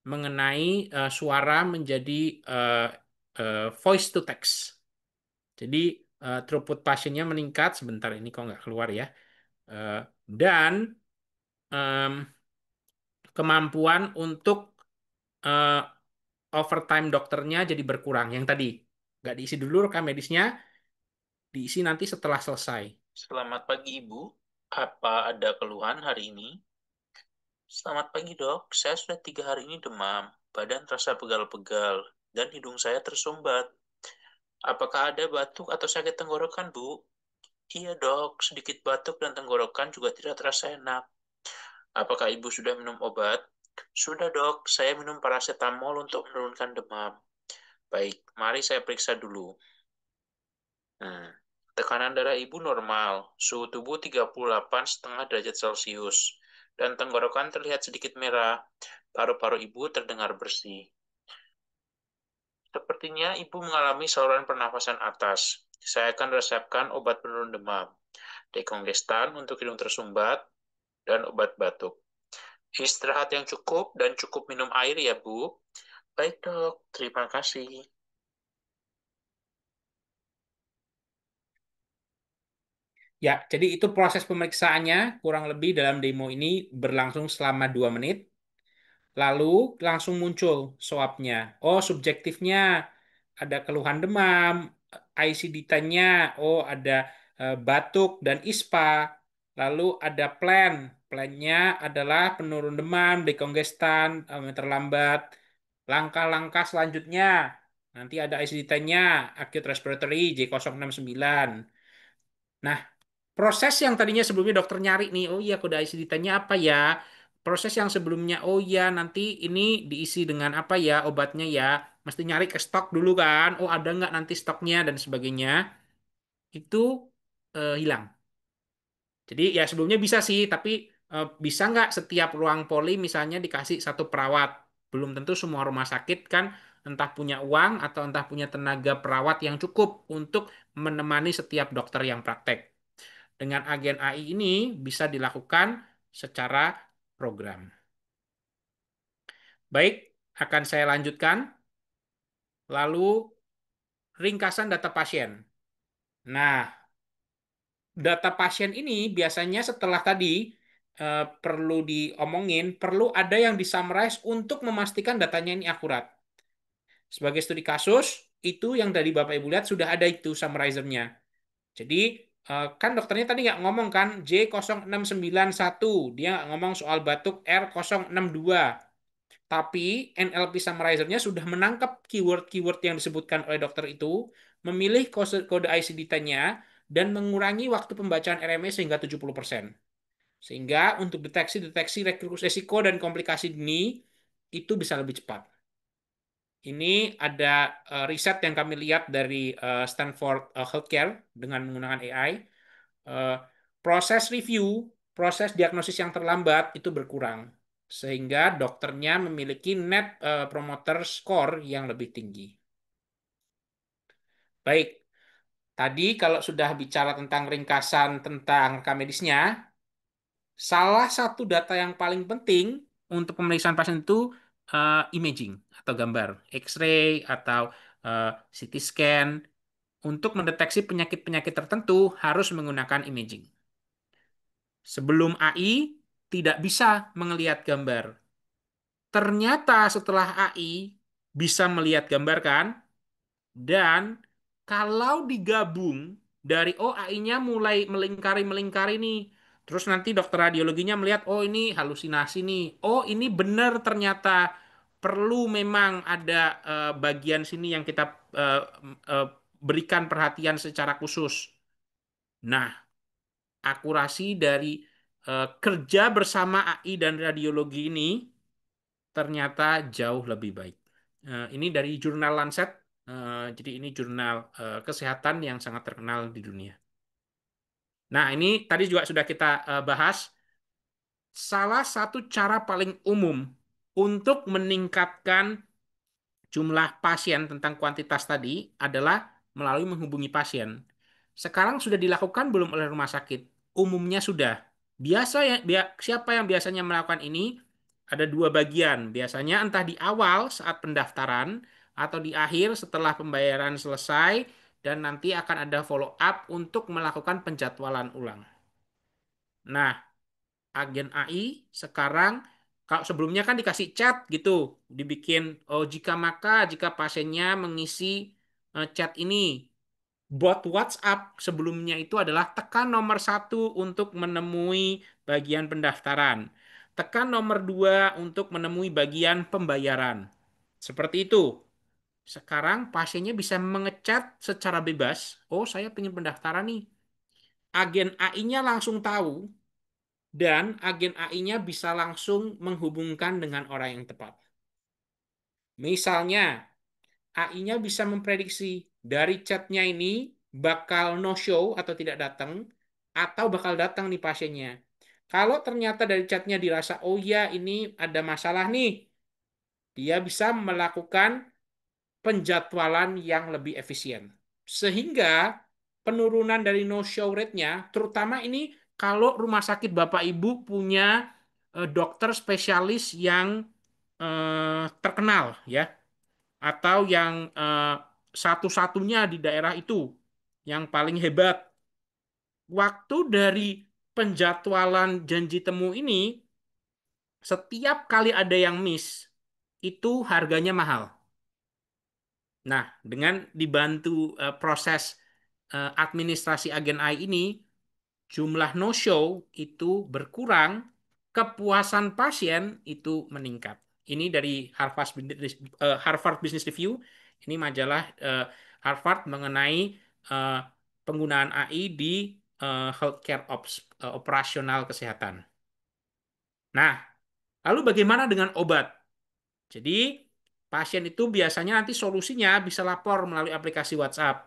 mengenai suara menjadi eh, voice to text. Jadi throughput pasiennya meningkat sebentar ini kok nggak keluar ya. Eh, dan em, kemampuan untuk eh, overtime dokternya jadi berkurang. Yang tadi nggak diisi dulu rekam medisnya, diisi nanti setelah selesai. Selamat pagi, Ibu. Apa ada keluhan hari ini? Selamat pagi, Dok. Saya sudah 3 hari ini demam. Badan terasa pegal-pegal, dan hidung saya tersumbat. Apakah ada batuk atau sakit tenggorokan, Bu? Iya, Dok. Sedikit batuk dan tenggorokan juga tidak terasa enak. Apakah Ibu sudah minum obat? Sudah, Dok. Saya minum paracetamol untuk menurunkan demam. Baik, mari saya periksa dulu. Hmm. Tekanan darah ibu normal, suhu tubuh 38,5 derajat Celcius, dan tenggorokan terlihat sedikit merah. Paru-paru ibu terdengar bersih. Sepertinya ibu mengalami saluran pernafasan atas. Saya akan resepkan obat penurun demam, dekongestan untuk hidung tersumbat, dan obat batuk. Istirahat yang cukup dan cukup minum air ya, Bu. Baik, Dok. Terima kasih. Ya, jadi itu proses pemeriksaannya kurang lebih dalam demo ini berlangsung selama 2 menit. Lalu langsung muncul swabnya. Oh, subjektifnya ada keluhan demam, ICD-10-nya, oh ada batuk dan ISPA. Lalu ada plan. Plannya adalah penurun demam, dekongestan, terlambat. Langkah-langkah selanjutnya, nanti ada ICD-10-nya, acute respiratory J069. Nah, proses yang tadinya sebelumnya dokter nyari nih, oh iya kode ICD-10-nya apa ya? Proses yang sebelumnya, oh iya nanti ini diisi dengan apa ya obatnya ya? Mesti nyari ke stok dulu kan, oh ada nggak nanti stoknya dan sebagainya. Itu hilang. Jadi ya sebelumnya bisa sih, tapi bisa nggak setiap ruang poli misalnya dikasih satu perawat? Belum tentu semua rumah sakit kan entah punya uang atau entah punya tenaga perawat yang cukup untuk menemani setiap dokter yang praktek. Dengan agen AI ini bisa dilakukan secara program. Baik, akan saya lanjutkan. Lalu ringkasan data pasien. Nah, data pasien ini biasanya setelah tadi perlu diomongin, perlu ada yang disummarize untuk memastikan datanya ini akurat. Sebagai studi kasus, itu yang dari Bapak Ibu lihat sudah ada itu summarizer-nya. Jadi kan dokternya tadi nggak ngomong kan J0691, dia nggak ngomong soal batuk R062. Tapi NLP Summarizer-nya sudah menangkap keyword-keyword yang disebutkan oleh dokter itu, memilih kode ICD-10-nya, dan mengurangi waktu pembacaan RME sehingga 70%. Sehingga untuk deteksi resiko dan komplikasi dini itu bisa lebih cepat. Ini ada riset yang kami lihat dari Stanford Healthcare dengan menggunakan AI. Eh, proses review, proses diagnosis yang terlambat itu berkurang. Sehingga dokternya memiliki net promoter score yang lebih tinggi. Baik, tadi kalau sudah bicara tentang ringkasan tentang rekam medisnya, salah satu data yang paling penting untuk pemeriksaan pasien itu imaging atau gambar, X-ray atau CT scan. Untuk mendeteksi penyakit-penyakit tertentu harus menggunakan imaging. Sebelum AI tidak bisa melihat gambar. Ternyata setelah AI bisa melihat gambar kan? Dan kalau digabung dari AI-nya mulai melingkari-melingkari nih. Terus nanti dokter radiologinya melihat, oh ini halusinasi nih. Oh ini benar ternyata perlu memang ada bagian sini yang kita eh, berikan perhatian secara khusus. Nah, akurasi dari kerja bersama AI dan radiologi ini ternyata jauh lebih baik. Ini dari jurnal Lancet. Jadi ini jurnal kesehatan yang sangat terkenal di dunia. Nah, ini tadi juga sudah kita bahas. Salah satu cara paling umum untuk meningkatkan jumlah pasien tentang kuantitas tadi adalah melalui menghubungi pasien. Sekarang sudah dilakukan belum oleh rumah sakit? Umumnya sudah. Siapa yang biasanya melakukan ini? Ada dua bagian. Biasanya entah di awal saat pendaftaran atau di akhir setelah pembayaran selesai dan nanti akan ada follow up untuk melakukan penjadwalan ulang. Nah, agen AI sekarang kalau sebelumnya kan dikasih chat gitu, dibikin oh jika pasiennya mengisi chat ini, bot WhatsApp sebelumnya itu adalah tekan nomor satu untuk menemui bagian pendaftaran, tekan nomor dua untuk menemui bagian pembayaran. Seperti itu. Sekarang pasiennya bisa mengechat secara bebas. Oh, saya ingin pendaftaran nih. Agen AI-nya langsung tahu dan agen AI-nya bisa langsung menghubungkan dengan orang yang tepat. Misalnya, AI-nya bisa memprediksi dari chatnya ini bakal no show atau tidak datang, atau bakal datang nih pasiennya. Kalau ternyata dari chatnya dirasa, oh ya ini ada masalah nih, dia bisa melakukan penjadwalan yang lebih efisien. Sehingga penurunan dari no-show rate-nya, terutama ini kalau rumah sakit Bapak Ibu punya dokter spesialis yang terkenal ya, atau yang satu-satunya di daerah itu, yang paling hebat. Waktu dari penjadwalan janji temu ini, setiap kali ada yang miss, itu harganya mahal. Nah, dengan dibantu proses administrasi agen AI ini, jumlah no-show itu berkurang, kepuasan pasien itu meningkat. Ini dari Harvard Business Review. Ini majalah Harvard mengenai eh, penggunaan AI di healthcare ops, operasional kesehatan. Nah, lalu bagaimana dengan obat? Jadi, pasien itu biasanya nanti solusinya bisa lapor melalui aplikasi WhatsApp.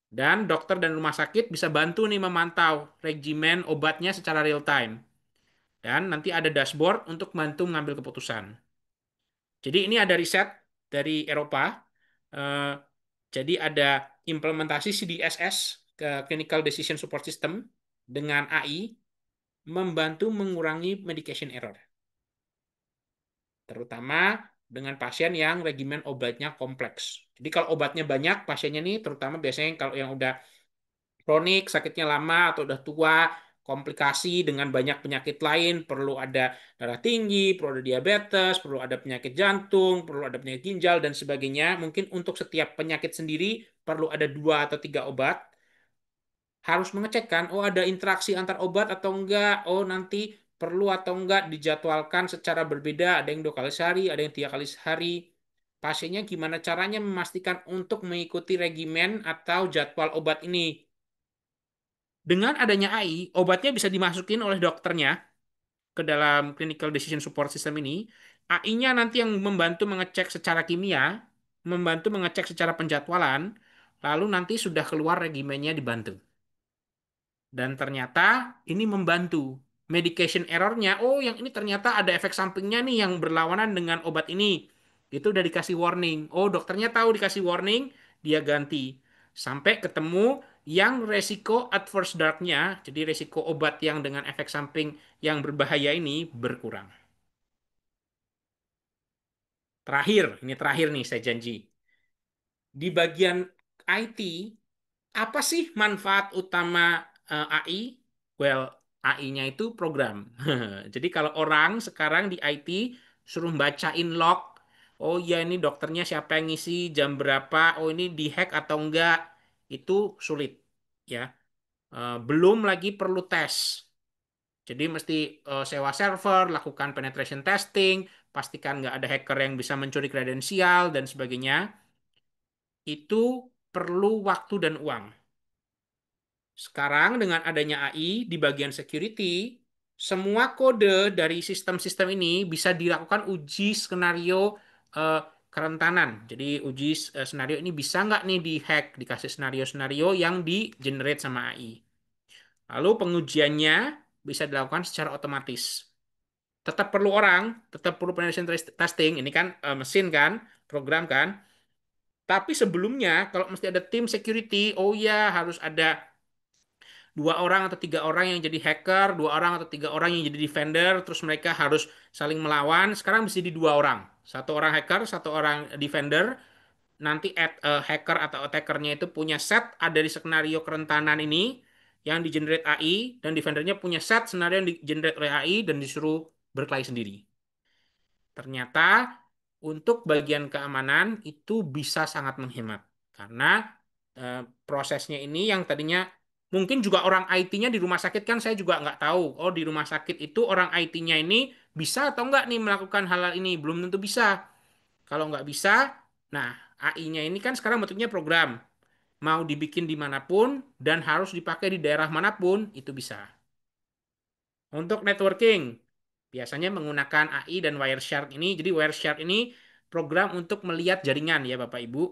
Dan dokter dan rumah sakit bisa bantu nih memantau regimen obatnya secara real time. Dan nanti ada dashboard untuk bantu mengambil keputusan. Jadi ini ada riset dari Eropa. Eh, jadi ada implementasi CDSS ke Clinical Decision Support System dengan AI membantu mengurangi medication error. Terutama dengan pasien yang regimen obatnya kompleks. Jadi kalau obatnya banyak, pasiennya nih terutama biasanya kalau yang udah kronik, sakitnya lama atau udah tua, komplikasi dengan banyak penyakit lain, perlu ada darah tinggi, perlu ada diabetes, perlu ada penyakit jantung, perlu ada penyakit ginjal, dan sebagainya. Mungkin untuk setiap penyakit sendiri perlu ada 2 atau 3 obat. Harus mengecek kan, oh ada interaksi antar obat atau enggak, oh nanti perlu atau enggak dijadwalkan secara berbeda, ada yang 2 kali sehari, ada yang 3 kali sehari. Pasiennya gimana caranya memastikan untuk mengikuti regimen atau jadwal obat ini. Dengan adanya AI, obatnya bisa dimasukin oleh dokternya ke dalam clinical decision support system ini. AI-nya nanti yang membantu mengecek secara kimia, membantu mengecek secara penjadwalan, lalu nanti sudah keluar regimennya dibantu. Dan ternyata ini membantu. Medication error-nya, oh yang ini ternyata ada efek sampingnya nih yang berlawanan dengan obat ini. Itu udah dikasih warning. Oh dokternya tahu dikasih warning, dia ganti. Sampai ketemu yang resiko adverse drug-nya, jadi resiko obat yang dengan efek samping yang berbahaya ini berkurang. Terakhir, ini terakhir nih saya janji. Di bagian IT, apa sih manfaat utama AI? Well, AI-nya itu program. Jadi kalau orang sekarang di IT suruh bacain log, oh ya ini dokternya siapa yang ngisi, jam berapa, oh ini dihack atau enggak, itu sulit. Ya, belum lagi perlu tes. Jadi mesti sewa server, lakukan penetration testing, pastikan nggak ada hacker yang bisa mencuri kredensial dan sebagainya. Itu perlu waktu dan uang. Sekarang dengan adanya AI di bagian security, semua kode dari sistem-sistem ini bisa dilakukan uji skenario kerentanan. Jadi uji skenario ini bisa nggak nih dihack, dikasih skenario-skenario yang di-generate sama AI. Lalu pengujiannya bisa dilakukan secara otomatis. Tetap perlu orang, tetap perlu penetration testing. Ini kan mesin kan, program kan. Tapi sebelumnya kalau mesti ada tim security, oh ya harus ada 2 orang atau 3 orang yang jadi hacker, 2 orang atau 3 orang yang jadi defender, terus mereka harus saling melawan. Sekarang bisa di 2 orang, 1 orang hacker, 1 orang defender. Nanti hacker atau attackernya itu punya set ada di skenario kerentanan ini yang di generate AI dan defendernya punya set skenario yang di generate oleh AI dan disuruh berkelahi sendiri. Ternyata untuk bagian keamanan itu bisa sangat menghemat karena prosesnya ini yang tadinya mungkin juga orang IT-nya di rumah sakit kan saya juga nggak tahu. Oh di rumah sakit itu orang IT-nya ini bisa atau nggak nih melakukan hal-hal ini? Belum tentu bisa. Kalau nggak bisa, nah AI-nya ini kan sekarang bentuknya program. Mau dibikin dimanapun dan harus dipakai di daerah manapun itu bisa. Untuk networking, biasanya menggunakan AI dan Wireshark ini. Jadi Wireshark ini program untuk melihat jaringan ya Bapak Ibu.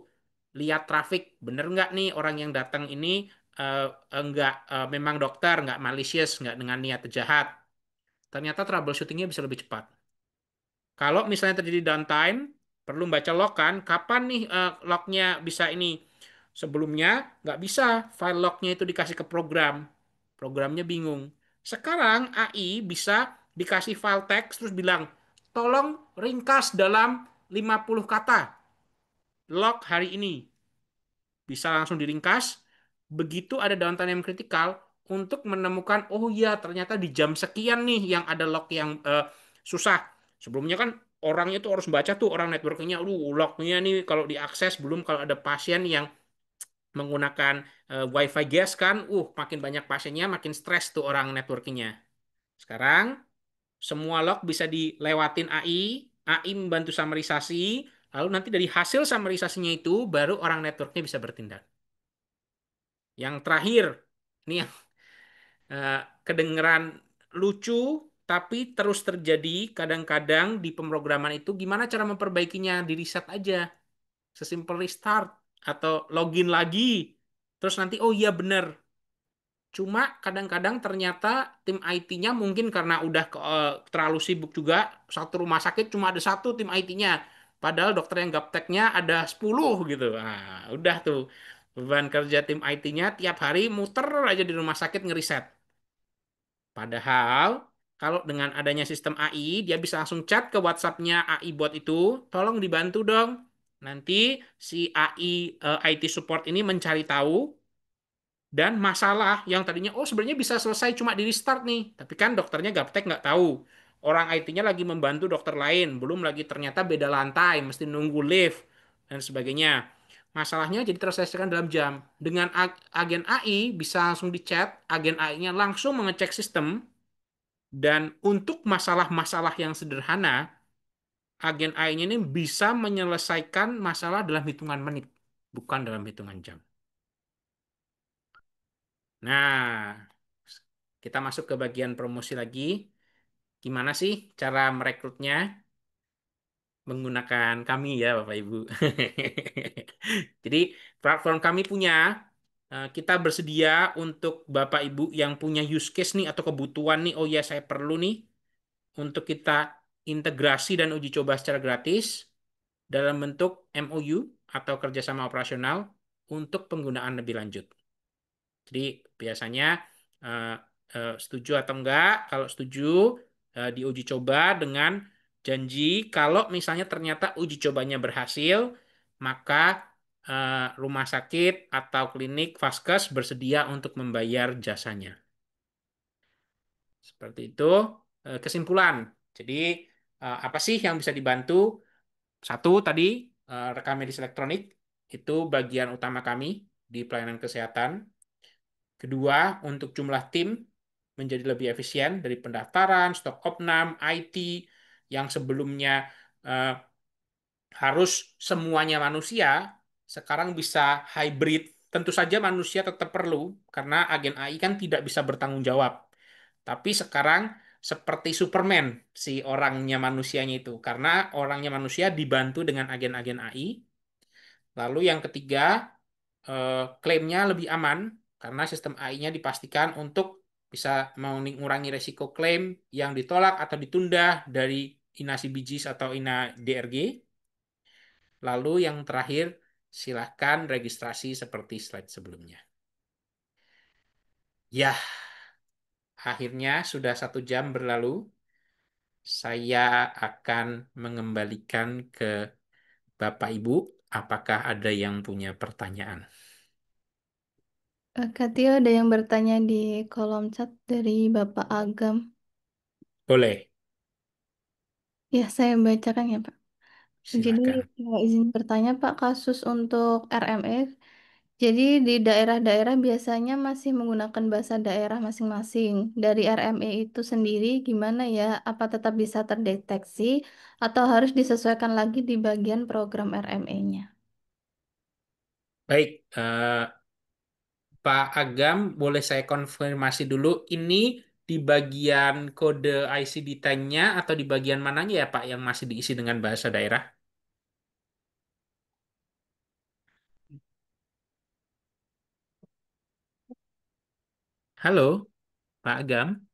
Lihat traffic, bener nggak nih orang yang datang ini nggak memang dokter, nggak malicious, nggak dengan niat jahat. Ternyata troubleshootingnya bisa lebih cepat. Kalau misalnya terjadi downtime, perlu baca log kan, kapan nih lognya bisa ini? Sebelumnya nggak bisa, file lognya itu dikasih ke program. Programnya bingung. Sekarang AI bisa dikasih file teks terus bilang, tolong ringkas dalam 50 kata log hari ini. Bisa langsung diringkas. Begitu ada downtime yang kritikal untuk menemukan, oh iya ternyata di jam sekian nih yang ada log yang susah. Sebelumnya kan orangnya tuh harus baca tuh orang networkingnya, lognya nih kalau diakses belum kalau ada pasien yang menggunakan WiFi guest kan, makin banyak pasiennya makin stres tuh orang networkingnya. Sekarang semua log bisa dilewatin AI, AI membantu summarisasi, lalu nanti dari hasil summarisasinya itu baru orang networknya bisa bertindak. Yang terakhir, ini yang kedengeran lucu, tapi terus terjadi kadang-kadang di pemrograman itu gimana cara memperbaikinya, di reset aja, sesimpel restart atau login lagi, terus nanti oh iya bener. Cuma kadang-kadang ternyata tim IT-nya mungkin karena udah terlalu sibuk juga, satu rumah sakit cuma ada satu tim IT-nya. Padahal dokter yang gapteknya ada 10 gitu. Nah, udah tuh. Beban kerja tim IT-nya tiap hari muter aja di rumah sakit ngeriset. Padahal kalau dengan adanya sistem AI, dia bisa langsung chat ke WhatsApp-nya AI bot itu, tolong dibantu dong. Nanti si AI IT support ini mencari tahu dan masalah yang tadinya oh sebenarnya bisa selesai cuma di restart nih, tapi kan dokternya gaptek nggak tahu. Orang IT-nya lagi membantu dokter lain, belum lagi ternyata beda lantai, mesti nunggu lift dan sebagainya. Masalahnya jadi terselesaikan dalam jam. Dengan agen AI bisa langsung di chat, agen AI-nya langsung mengecek sistem, Dan untuk masalah-masalah yang sederhana, agen AI ini bisa menyelesaikan masalah dalam hitungan menit, bukan dalam hitungan jam. Nah, kita masuk ke bagian promosi lagi. Gimana sih cara merekrutnya? Menggunakan kami ya, Bapak Ibu. Jadi, platform kami punya, kita bersedia untuk Bapak Ibu yang punya use case nih atau kebutuhan nih, oh ya saya perlu nih, untuk kita integrasi dan uji coba secara gratis dalam bentuk MOU atau kerjasama operasional untuk penggunaan lebih lanjut. Jadi biasanya eh, setuju atau enggak? Kalau setuju, diuji coba dengan janji kalau misalnya ternyata uji cobanya berhasil, maka rumah sakit atau klinik Vaskes bersedia untuk membayar jasanya. Seperti itu. Kesimpulan. Jadi apa sih yang bisa dibantu? Satu tadi rekam medis elektronik itu bagian utama kami di pelayanan kesehatan. Kedua, untuk jumlah tim menjadi lebih efisien dari pendaftaran, stok opnam, IT yang sebelumnya eh, harus semuanya manusia, sekarang bisa hybrid. Tentu saja manusia tetap perlu karena agen AI kan tidak bisa bertanggung jawab. Tapi sekarang seperti Superman si orangnya manusianya itu karena orangnya manusia dibantu dengan agen-agen AI. Lalu yang ketiga, klaimnya lebih aman karena sistem AI-nya dipastikan untuk bisa mengurangi resiko klaim yang ditolak atau ditunda dari inasi bijis atau ina DRG. Lalu yang terakhir, silahkan registrasi seperti slide sebelumnya. Ya, akhirnya sudah 1 jam berlalu. Saya akan mengembalikan ke Bapak Ibu. Apakah ada yang punya pertanyaan? Kak Tio ada yang bertanya di kolom chat dari Bapak Agam. Boleh, Ya, saya bacakan ya, Pak. Jadi, silahkan. izin bertanya, Pak, kasus untuk RME. Jadi, di daerah-daerah biasanya masih menggunakan bahasa daerah masing-masing. Dari RME itu sendiri, gimana ya? Apa tetap bisa terdeteksi atau harus disesuaikan lagi di bagian program RME-nya? Baik, Pak Agam, boleh saya konfirmasi dulu, ini di bagian kode ICD-10-nya atau di bagian mananya ya Pak yang masih diisi dengan bahasa daerah? Halo, Pak Agam.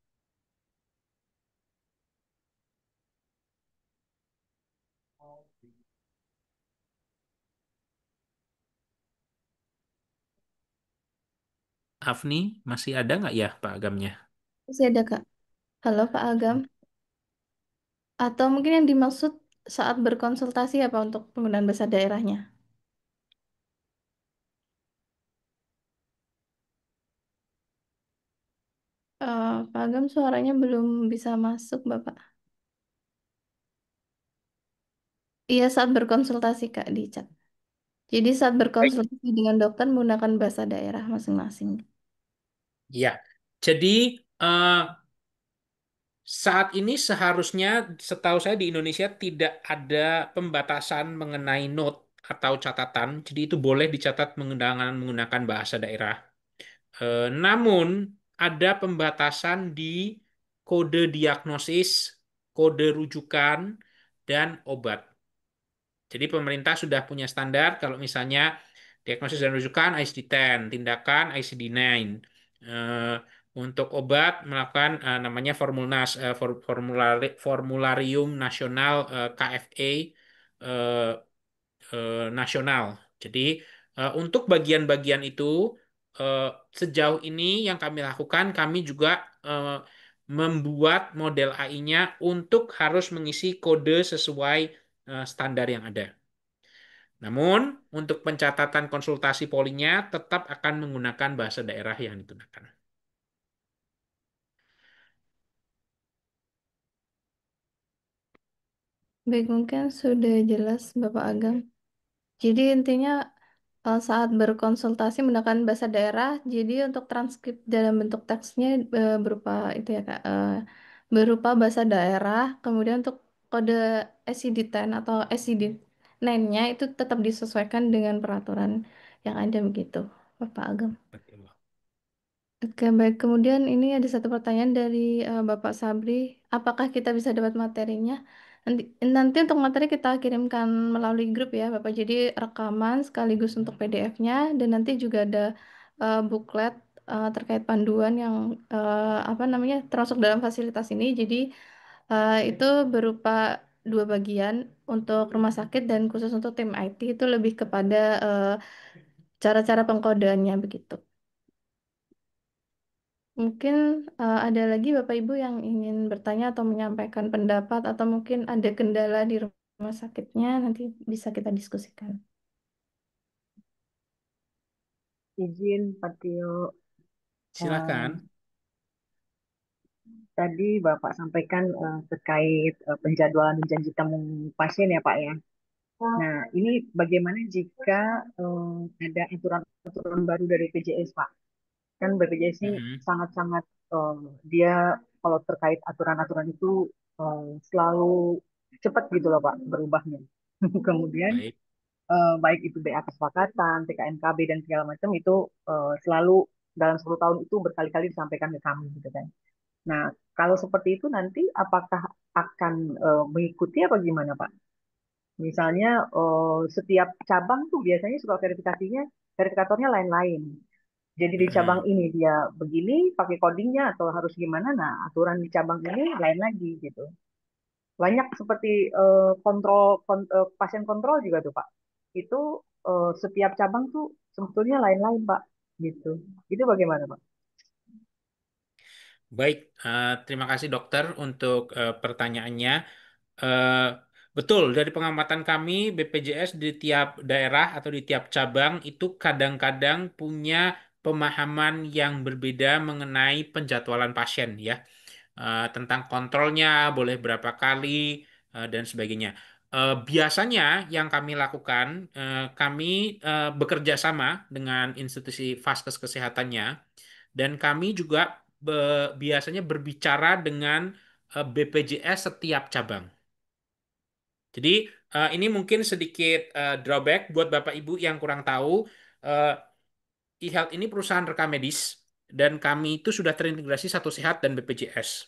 Afni, masih ada nggak ya Pak Agamnya? Masih ada, Kak. Halo, Pak Agam. Atau mungkin yang dimaksud saat berkonsultasi apa untuk penggunaan bahasa daerahnya? Pak Agam suaranya belum bisa masuk, Bapak. Iya, saat berkonsultasi, Kak, di chat. Jadi saat Baik. berkonsultasi dengan dokter menggunakan bahasa daerah masing-masing. Ya, jadi eh, saat ini seharusnya setahu saya di Indonesia tidak ada pembatasan mengenai note atau catatan, jadi itu boleh dicatat menggunakan bahasa daerah. Namun ada pembatasan di kode diagnosis, kode rujukan, dan obat. Jadi pemerintah sudah punya standar kalau misalnya diagnosis dan rujukan ICD-10, tindakan ICD-9. Eh, untuk obat melakukan namanya Formularium Nasional KFA eh, nasional. Jadi untuk bagian-bagian itu eh, sejauh ini yang kami lakukan, kami juga eh, membuat model AI-nya untuk harus mengisi kode sesuai standar yang ada. Namun, untuk pencatatan konsultasi polinya tetap akan menggunakan bahasa daerah yang digunakan. Baik, mungkin sudah jelas Bapak Agam. Jadi intinya saat berkonsultasi menggunakan bahasa daerah, jadi untuk transkrip dalam bentuk teksnya berupa itu ya Kak, berupa bahasa daerah, kemudian untuk kode SID-10 atau SID-9-nya itu tetap disesuaikan dengan peraturan yang ada begitu, Bapak Agam. Betul. Oke, baik. Kemudian ini ada satu pertanyaan dari Bapak Sabri. Apakah kita bisa dapat materinya? Nanti untuk materi kita kirimkan melalui grup ya, Bapak. Jadi rekaman sekaligus untuk PDF-nya dan nanti juga ada buklet terkait panduan yang apa namanya termasuk dalam fasilitas ini. Jadi itu berupa dua bagian untuk rumah sakit dan khusus untuk tim IT itu lebih kepada cara-cara pengkodeannya begitu. Mungkin ada lagi Bapak Ibu yang ingin bertanya atau menyampaikan pendapat atau mungkin ada kendala di rumah sakitnya nanti bisa kita diskusikan. Izin Pak Tio, Silakan. tadi Bapak sampaikan terkait penjadwalan dan janji temu pasien ya Pak ya. Nah, ini bagaimana jika ada aturan-aturan baru dari BPJS Pak? Kan BPJS ini Mhm. sangat-sangat dia kalau terkait aturan-aturan itu selalu cepat gitu loh Pak berubahnya. Kemudian Baik, baik itu BA kesepakatan, TKNKB dan segala macam itu selalu dalam 10 tahun itu berkali-kali disampaikan ke kami gitu kan. Nah, kalau seperti itu nanti apakah akan mengikuti apa gimana Pak? Misalnya setiap cabang tuh biasanya suka verifikatornya lain-lain. Jadi di cabang mhm. ini dia begini pakai codingnya atau harus gimana? Nah, aturan di cabang ini lain lagi gitu. Banyak seperti pasien kontrol juga tuh Pak. Itu setiap cabang tuh sebetulnya lain-lain Pak. Gitu. Itu bagaimana Pak? Baik, terima kasih dokter untuk pertanyaannya. Eh, Betul, dari pengamatan kami, BPJS di tiap daerah atau di tiap cabang itu kadang-kadang punya pemahaman yang berbeda mengenai penjadwalan pasien ya. Tentang kontrolnya, boleh berapa kali, dan sebagainya. Biasanya yang kami lakukan, kami bekerja sama dengan institusi vaskes kesehatannya, dan kami juga biasanya berbicara dengan BPJS setiap cabang. Jadi ini mungkin sedikit drawback buat Bapak Ibu yang kurang tahu. Eh, eHealth ini perusahaan rekam medis dan kami itu sudah terintegrasi Satu Sehat dan BPJS.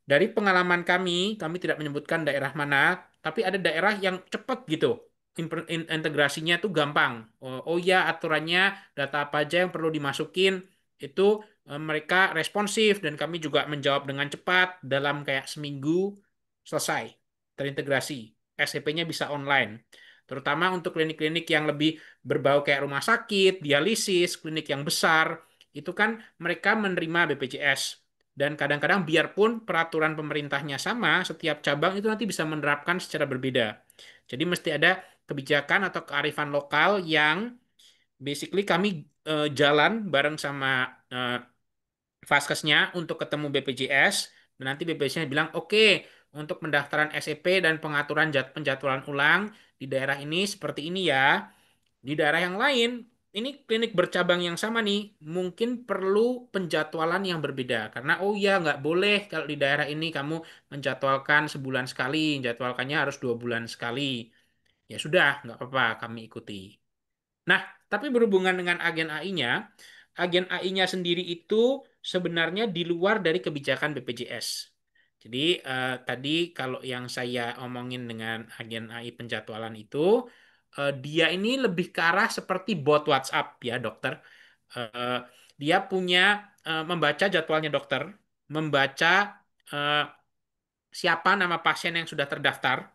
Dari pengalaman kami tidak menyebutkan daerah mana, tapi ada daerah yang cepat gitu. Integrasinya tuh gampang. Oh ya, aturannya, data apa aja yang perlu dimasukin, itu mereka responsif dan kami juga menjawab dengan cepat dalam kayak seminggu selesai terintegrasi. SCP-nya bisa online. Terutama untuk klinik-klinik yang lebih berbau kayak rumah sakit, dialisis, klinik yang besar, itu kan mereka menerima BPJS. Dan kadang-kadang biarpun peraturan pemerintahnya sama, setiap cabang itu nanti bisa menerapkan secara berbeda. Jadi mesti ada kebijakan atau kearifan lokal yang basically kami jalan bareng sama eh, Vaskesnya untuk ketemu BPJS, dan nanti BPJS-nya bilang, oke, untuk pendaftaran SEP dan pengaturan penjadwalan ulang di daerah ini seperti ini ya. Di daerah yang lain, ini klinik bercabang yang sama nih, mungkin perlu penjadwalan yang berbeda. Karena, oh ya, nggak boleh kalau di daerah ini kamu menjadwalkan sebulan sekali, jadwalkannya harus 2 bulan sekali. Ya sudah, nggak apa-apa, kami ikuti. Nah, tapi berhubungan dengan agen AI-nya sendiri itu sebenarnya di luar dari kebijakan BPJS. Jadi tadi kalau yang saya omongin dengan agen AI penjadwalan itu, dia ini lebih ke arah seperti bot WhatsApp ya dokter. Eh, Dia punya membaca jadwalnya dokter, membaca eh, siapa nama pasien yang sudah terdaftar,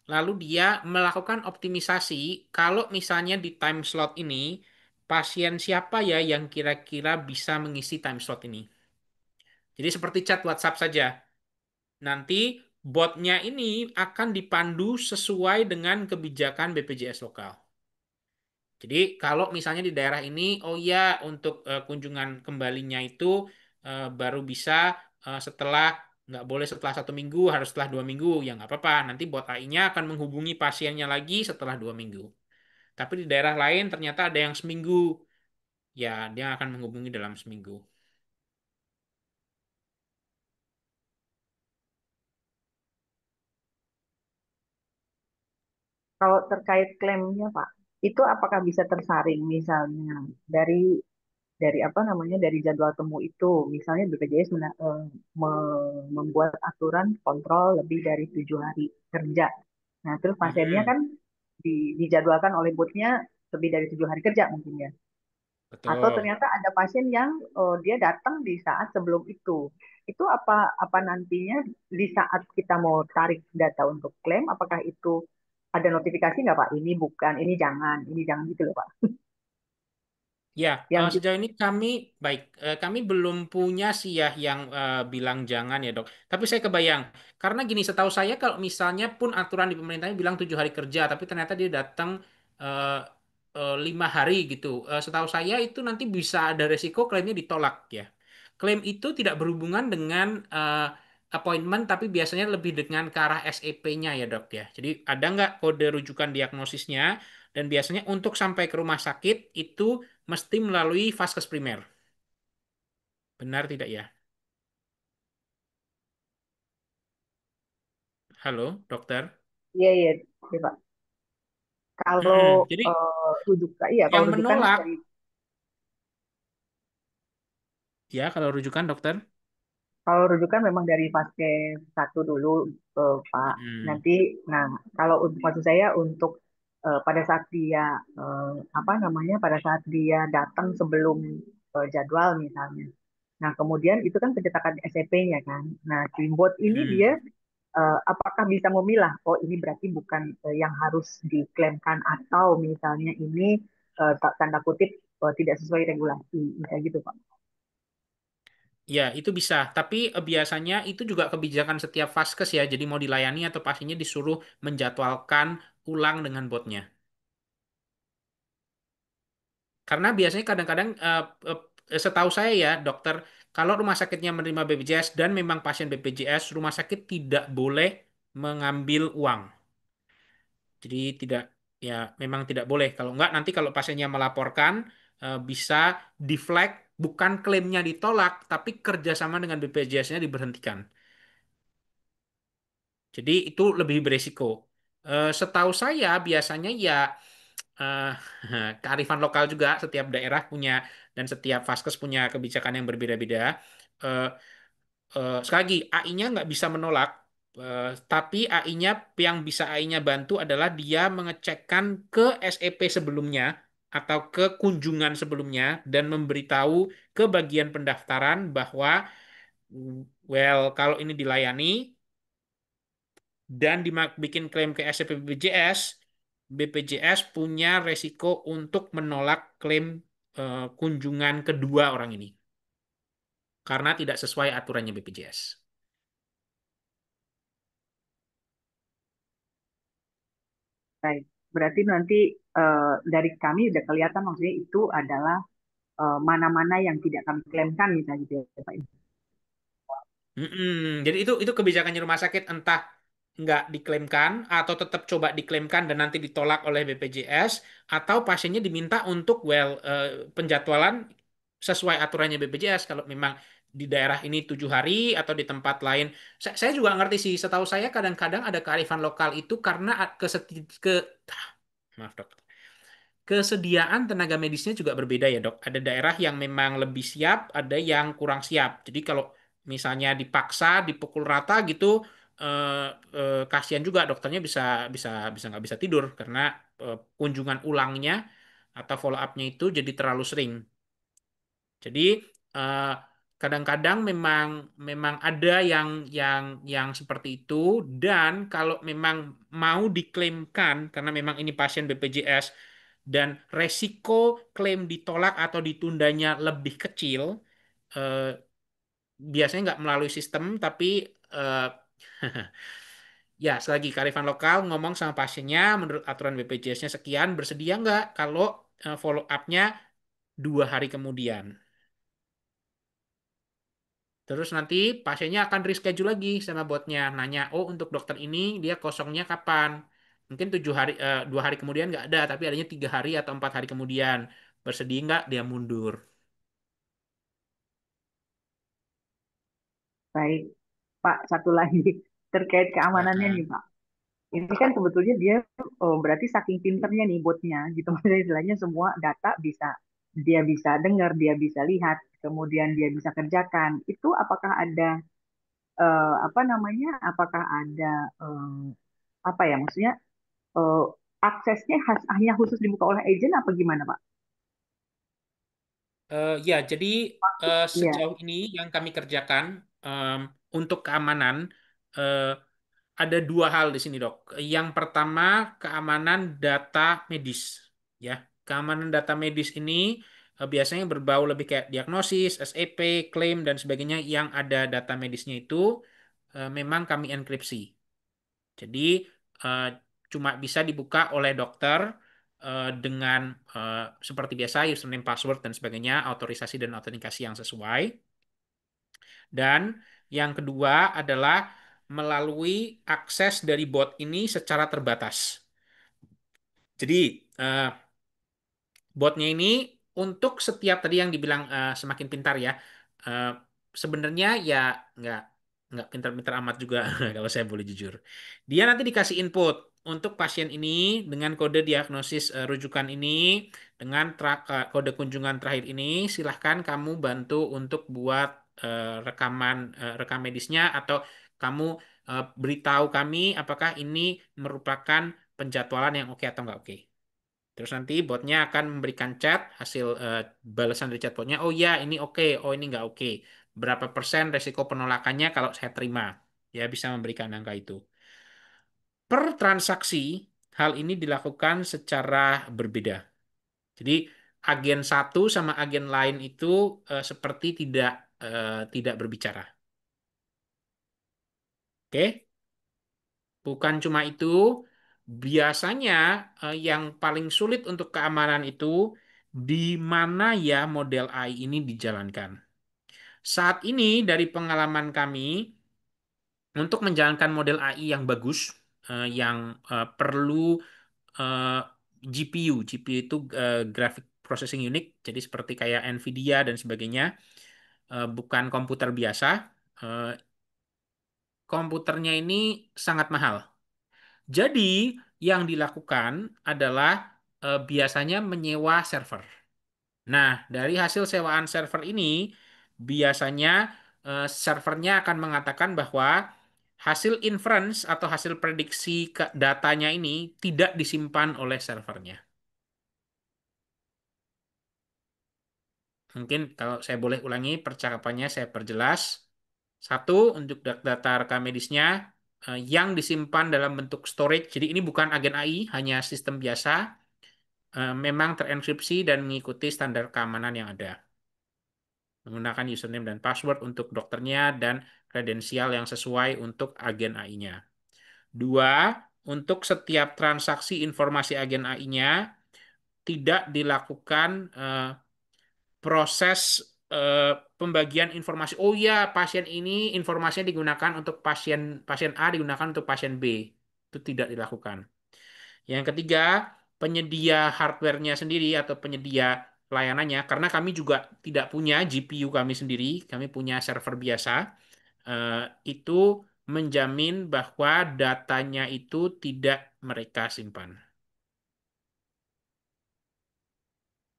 lalu dia melakukan optimisasi kalau misalnya di time slot ini pasien siapa ya yang kira-kira bisa mengisi time slot ini. Jadi seperti chat WhatsApp saja. Nanti botnya ini akan dipandu sesuai dengan kebijakan BPJS lokal. Jadi kalau misalnya di daerah ini, oh ya untuk kunjungan kembalinya itu baru bisa setelah nggak boleh setelah 1 minggu, harus setelah 2 minggu, ya nggak apa-apa. Nanti bot AI-nya akan menghubungi pasiennya lagi setelah 2 minggu. Tapi di daerah lain ternyata ada yang seminggu, ya dia akan menghubungi dalam seminggu. kalau terkait klaimnya Pak, itu apakah bisa tersaring misalnya dari apa namanya dari jadwal temu itu, misalnya BPJS membuat aturan kontrol lebih dari 7 hari kerja. Nah, terus pasiennya Mm-mm, kan dijadwalkan oleh botnya lebih dari 7 hari kerja mungkin ya. Atau betul. ternyata ada pasien yang dia datang di saat sebelum itu. Itu apa apa nantinya di saat kita mau tarik data untuk klaim, apakah itu ada notifikasi nggak Pak? Ini bukan, ini jangan gitu loh Pak. Ya, Yang sejauh ini kami baik, kami belum punya sih ya yang bilang jangan ya dok. Tapi saya kebayang, karena gini, setahu saya kalau misalnya pun aturan di pemerintahnya bilang 7 hari kerja, tapi ternyata dia datang 5 hari gitu. Setahu saya itu nanti bisa ada resiko klaimnya ditolak ya. Klaim itu tidak berhubungan dengan appointment, tapi biasanya lebih dengan ke arah SEP-nya ya dok ya. Jadi ada nggak kode rujukan diagnosisnya? Dan biasanya untuk sampai ke rumah sakit itu mesti melalui vaskes primer. Benar tidak ya? Halo, dokter. iya iya, iya, Pak. Kalau Mm-mm. Jadi rujukan, iya kalau yang rujukan menolak, dari ya kalau rujukan dokter. kalau rujukan memang dari fase 1 dulu Pak. Mm-mm. Nanti, nah kalau untuk maksud saya untuk pada saat dia apa namanya pada saat dia datang sebelum jadwal misalnya. Nah kemudian itu kan pencetakan SEP-nya kan. Nah Dreambot ini dia Mm-mm. apakah bisa memilah? Oh ini berarti bukan yang harus diklaimkan atau misalnya ini tanda kutip tidak sesuai regulasi, kayak gitu Pak. Ya, itu bisa. Tapi biasanya itu juga kebijakan setiap vaskes ya. Jadi mau dilayani atau pasiennya disuruh menjadwalkan ulang dengan botnya. Karena biasanya kadang-kadang setahu saya ya, dokter, kalau rumah sakitnya menerima BPJS dan memang pasien BPJS, rumah sakit tidak boleh mengambil uang. Jadi tidak, ya memang tidak boleh. Kalau enggak nanti kalau pasiennya melaporkan bisa di-flag, bukan klaimnya ditolak, tapi kerjasama dengan BPJS-nya diberhentikan. Jadi itu lebih beresiko. Setahu saya biasanya ya eh, kearifan lokal juga, setiap daerah punya dan setiap vaskes punya kebijakan yang berbeda-beda. Eh, Sekali lagi, AI-nya nggak bisa menolak, tapi AI-nya yang bisa AI-nya bantu adalah dia mengecekkan ke SEP sebelumnya atau ke kunjungan sebelumnya dan memberitahu ke bagian pendaftaran bahwa well kalau ini dilayani dan bikin klaim ke SEP BPJS, BPJS punya resiko untuk menolak klaim kunjungan kedua orang ini karena tidak sesuai aturannya BPJS. Baik, berarti nanti dari kami udah kelihatan maksudnya itu adalah mana-mana yang tidak kami klaimkan misalnya gitu ya Pak. Mm-mm. Jadi itu kebijakannya rumah sakit, entah nggak diklaimkan atau tetap coba diklaimkan dan nanti ditolak oleh BPJS, atau pasiennya diminta untuk penjadwalan sesuai aturannya BPJS. Kalau memang di daerah ini 7 hari atau di tempat lain, saya juga ngerti sih. Setahu saya kadang-kadang ada kearifan lokal itu karena maaf dok, kesediaan tenaga medisnya juga berbeda ya dok. Ada daerah yang memang lebih siap, ada yang kurang siap. Jadi kalau misalnya dipaksa, dipukul rata gitu, kasihan juga dokternya bisa bisa bisa nggak bisa tidur karena kunjungan ulangnya atau follow up-nya itu jadi terlalu sering. Jadi eh, kadang-kadang memang memang ada yang seperti itu, dan kalau memang mau diklaimkan karena memang ini pasien BPJS dan resiko klaim ditolak atau ditundanya lebih kecil, eh, biasanya nggak melalui sistem tapi eh, ya selagi kearifan lokal ngomong sama pasiennya menurut aturan BPJS-nya sekian, bersedia nggak kalau follow up-nya 2 hari kemudian. Terus nanti pasiennya akan reschedule lagi sama botnya, nanya, oh untuk dokter ini dia kosongnya kapan? Mungkin 7 hari, 2 hari kemudian nggak ada, tapi adanya 3 hari atau 4 hari kemudian. Bersedia nggak dia mundur. Baik, Pak, satu lagi terkait keamanannya nih Silakan. Pak. ini kan sebetulnya dia berarti saking pinternya nih botnya gitu. Maksudnya istilahnya semua data dia bisa dengar, dia bisa lihat, kemudian dia bisa kerjakan. Itu apakah ada apa namanya? Apakah ada apa ya maksudnya eh, aksesnya hanya khusus dibuka oleh agent apa gimana Pak? Ya, jadi Iya. sejauh ini yang kami kerjakan untuk keamanan eh, ada dua hal di sini, Dok. Yang pertama, keamanan data medis. Ya, keamanan data medis ini biasanya berbau lebih kayak diagnosis, SEP, klaim, dan sebagainya yang ada data medisnya itu memang kami enkripsi. Jadi eh, cuma bisa dibuka oleh dokter dengan seperti biasa username, password dan sebagainya, autorisasi dan autentikasi yang sesuai. Dan yang kedua adalah melalui akses dari bot ini secara terbatas. Jadi eh, botnya ini untuk setiap tadi yang dibilang semakin pintar ya, eh, sebenarnya ya nggak nggak pintar-pintar amat juga kalau saya boleh jujur. Dia nanti dikasih input untuk pasien ini dengan kode diagnosis rujukan ini, dengan kode kunjungan terakhir ini, silahkan kamu bantu untuk buat rekam medisnya atau kamu beritahu kami apakah ini merupakan penjadwalan yang oke atau nggak oke. Terus nanti botnya akan memberikan chat hasil balasan dari chatbotnya. Oh ya, ini oke. Oh ini nggak oke. Berapa persen resiko penolakannya kalau saya terima? Ya bisa memberikan angka itu. Per transaksi, hal ini dilakukan secara berbeda. Jadi agen satu sama agen lain itu seperti tidak berbicara. Oke? Bukan cuma itu, biasanya yang paling sulit untuk keamanan itu di mana ya model AI ini dijalankan. Saat ini dari pengalaman kami untuk menjalankan model AI yang bagus, yang perlu eh, GPU, GPU itu Graphic Processing Unit, jadi seperti kayak Nvidia dan sebagainya, bukan komputer biasa. eh, Komputernya ini sangat mahal. Jadi, yang dilakukan adalah biasanya menyewa server. Nah, dari hasil sewaan server ini, biasanya servernya akan mengatakan bahwa hasil inference atau hasil prediksi datanya ini tidak disimpan oleh servernya. Mungkin kalau saya boleh ulangi percakapannya, saya perjelas. Satu, untuk data rekam medisnya yang disimpan dalam bentuk storage. Jadi ini bukan agen AI, hanya sistem biasa memang terenkripsi dan mengikuti standar keamanan yang ada. Menggunakan username dan password untuk dokternya dan kredensial yang sesuai untuk agen AI-nya. Dua, untuk setiap transaksi informasi agen AI-nya tidak dilakukan proses pembagian informasi. Oh ya, pasien ini informasinya digunakan untuk pasien pasien A digunakan untuk pasien B. Itu tidak dilakukan. Yang ketiga, penyedia hardware-nya sendiri atau penyedia layanannya, karena kami juga tidak punya GPU kami sendiri, kami punya server biasa, itu menjamin bahwa datanya itu tidak mereka simpan.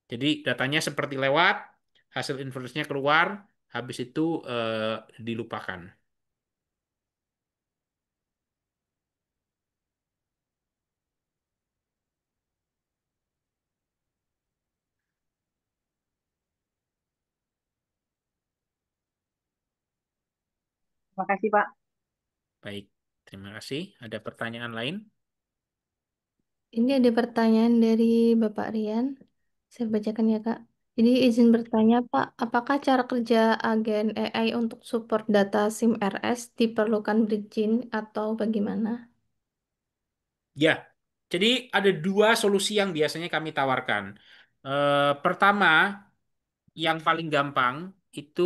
Jadi datanya seperti lewat, hasil inference-nya keluar, habis itu dilupakan. Terima kasih Pak. Baik, terima kasih. Ada pertanyaan lain? Ini ada pertanyaan dari Bapak Rian. Saya bacakan ya, Kak. Jadi izin bertanya, Pak, apakah cara kerja agen AI untuk support data SIM RS diperlukan bridging atau bagaimana? Ya, jadi ada dua solusi yang biasanya kami tawarkan. Pertama, yang paling gampang itu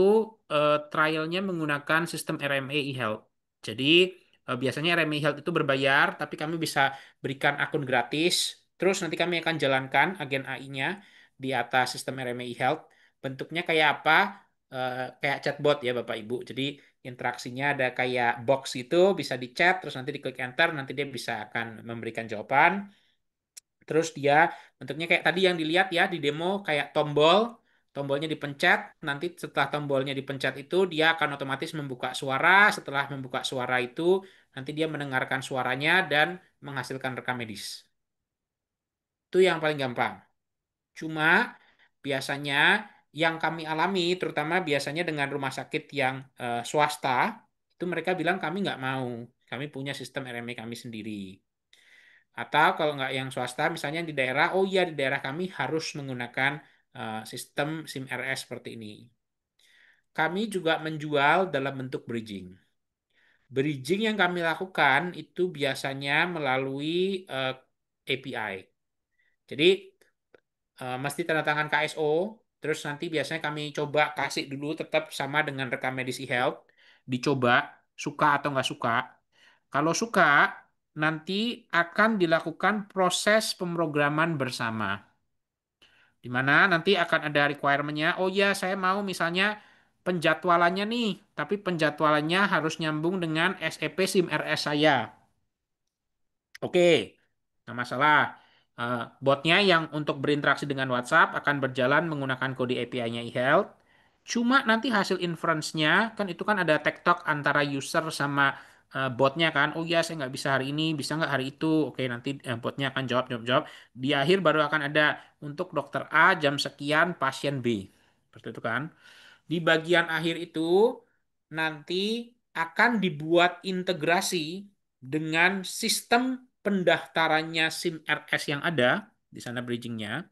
trialnya menggunakan sistem RMA eHealth. Jadi biasanya RMA eHealth itu berbayar, tapi kami bisa berikan akun gratis. Terus nanti kami akan jalankan agen AI-nya di atas sistem RMA eHealth. Bentuknya kayak apa? kayak chatbot ya Bapak Ibu. Jadi interaksinya ada kayak box itu bisa di chat terus nanti diklik enter nanti dia bisa akan memberikan jawaban. Terus dia bentuknya kayak tadi yang dilihat ya di demo kayak tombol. Tombolnya dipencet, nanti setelah tombolnya dipencet itu dia akan otomatis membuka suara. Setelah membuka suara itu nanti dia mendengarkan suaranya dan menghasilkan rekam medis. Itu yang paling gampang. Cuma biasanya yang kami alami, terutama biasanya dengan rumah sakit yang swasta, itu mereka bilang kami nggak mau. Kami punya sistem RME kami sendiri. Atau kalau nggak yang swasta, misalnya di daerah, oh iya di daerah kami harus menggunakan sistem SIM RS seperti ini. Kami juga menjual dalam bentuk bridging. Bridging yang kami lakukan itu biasanya melalui API. Jadi mesti tanda tangan KSO, terus nanti biasanya kami coba kasih dulu tetap sama dengan rekam medis e-health, dicoba suka atau nggak suka. Kalau suka, nanti akan dilakukan proses pemrograman bersama. Di mana nanti akan ada requirement-nya, oh ya saya mau misalnya penjadwalannya nih, tapi penjadwalannya harus nyambung dengan SEP SIM RS saya. Oke, nggak masalah. Botnya yang untuk berinteraksi dengan WhatsApp akan berjalan menggunakan kode API-nya eHealth. Cuma nanti hasil inference-nya, kan itu kan ada tektok antara user sama botnya kan. Oh ya, saya nggak bisa hari ini, bisa nggak hari itu. Oke, nanti botnya akan jawab, jawab, jawab. Di akhir baru akan ada untuk dokter A jam sekian, pasien B. Seperti itu kan. Di bagian akhir itu nanti akan dibuat integrasi dengan sistem pendaftarannya SIM RS yang ada di sana bridgingnya.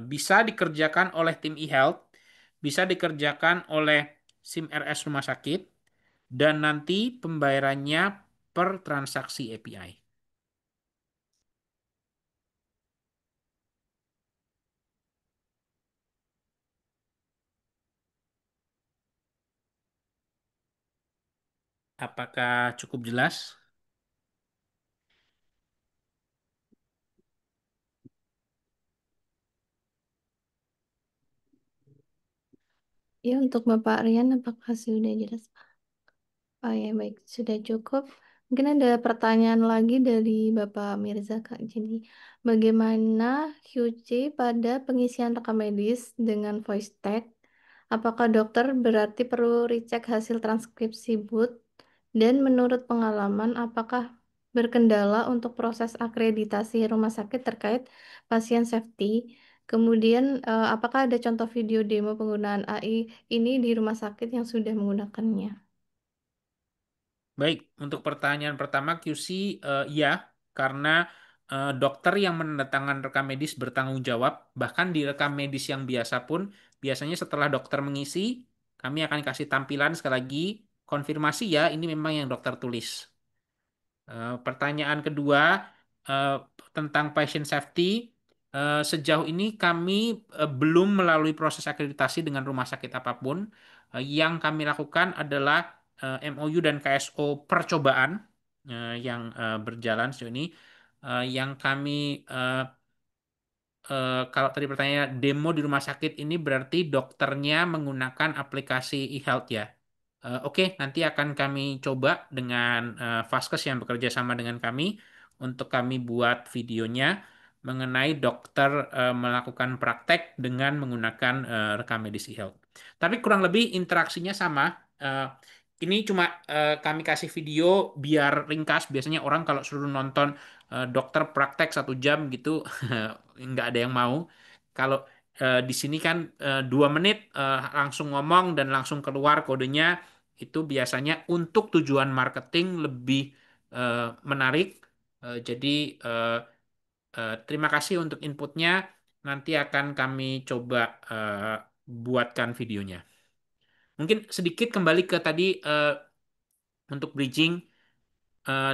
Bisa dikerjakan oleh tim eHealth, bisa dikerjakan oleh SIM RS rumah sakit, dan nanti pembayarannya per transaksi API. Apakah cukup jelas? Ya, untuk Bapak Rian, apakah sudah jelas? Oh ya, baik, sudah cukup. Mungkin ada pertanyaan lagi dari Bapak Mirza, Kak. Jadi, bagaimana QC pada pengisian rekam medis dengan voice tag? Apakah dokter berarti perlu recheck hasil transkripsi boot? Dan menurut pengalaman, apakah berkendala untuk proses akreditasi rumah sakit terkait pasien safety? Kemudian, apakah ada contoh video demo penggunaan AI ini di rumah sakit yang sudah menggunakannya? Baik, untuk pertanyaan pertama QC iya, karena dokter yang menandatangan rekam medis bertanggung jawab, bahkan di rekam medis yang biasa pun, biasanya setelah dokter mengisi, kami akan kasih tampilan sekali lagi, konfirmasi ya, ini memang yang dokter tulis. Pertanyaan kedua eh, tentang patient safety. Sejauh ini kami belum melalui proses akreditasi dengan rumah sakit apapun. Yang kami lakukan adalah MOU dan KSO percobaan yang berjalan sejauh ini. Yang kami kalau tadi pertanyaannya demo di rumah sakit ini berarti dokternya menggunakan aplikasi eHealth ya. Oke, nanti akan kami coba dengan Vaskes yang bekerja sama dengan kami untuk kami buat videonya mengenai dokter melakukan praktek dengan menggunakan rekam medis eHealth. Tapi kurang lebih interaksinya sama. Eh, ini cuma kami kasih video biar ringkas. Biasanya orang kalau suruh nonton dokter praktek 1 jam gitu nggak ada yang mau. Kalau di sini kan 2 menit langsung ngomong dan langsung keluar kodenya itu biasanya untuk tujuan marketing lebih menarik. Jadi eh, terima kasih untuk inputnya. Nanti akan kami coba buatkan videonya. Mungkin sedikit kembali ke tadi untuk bridging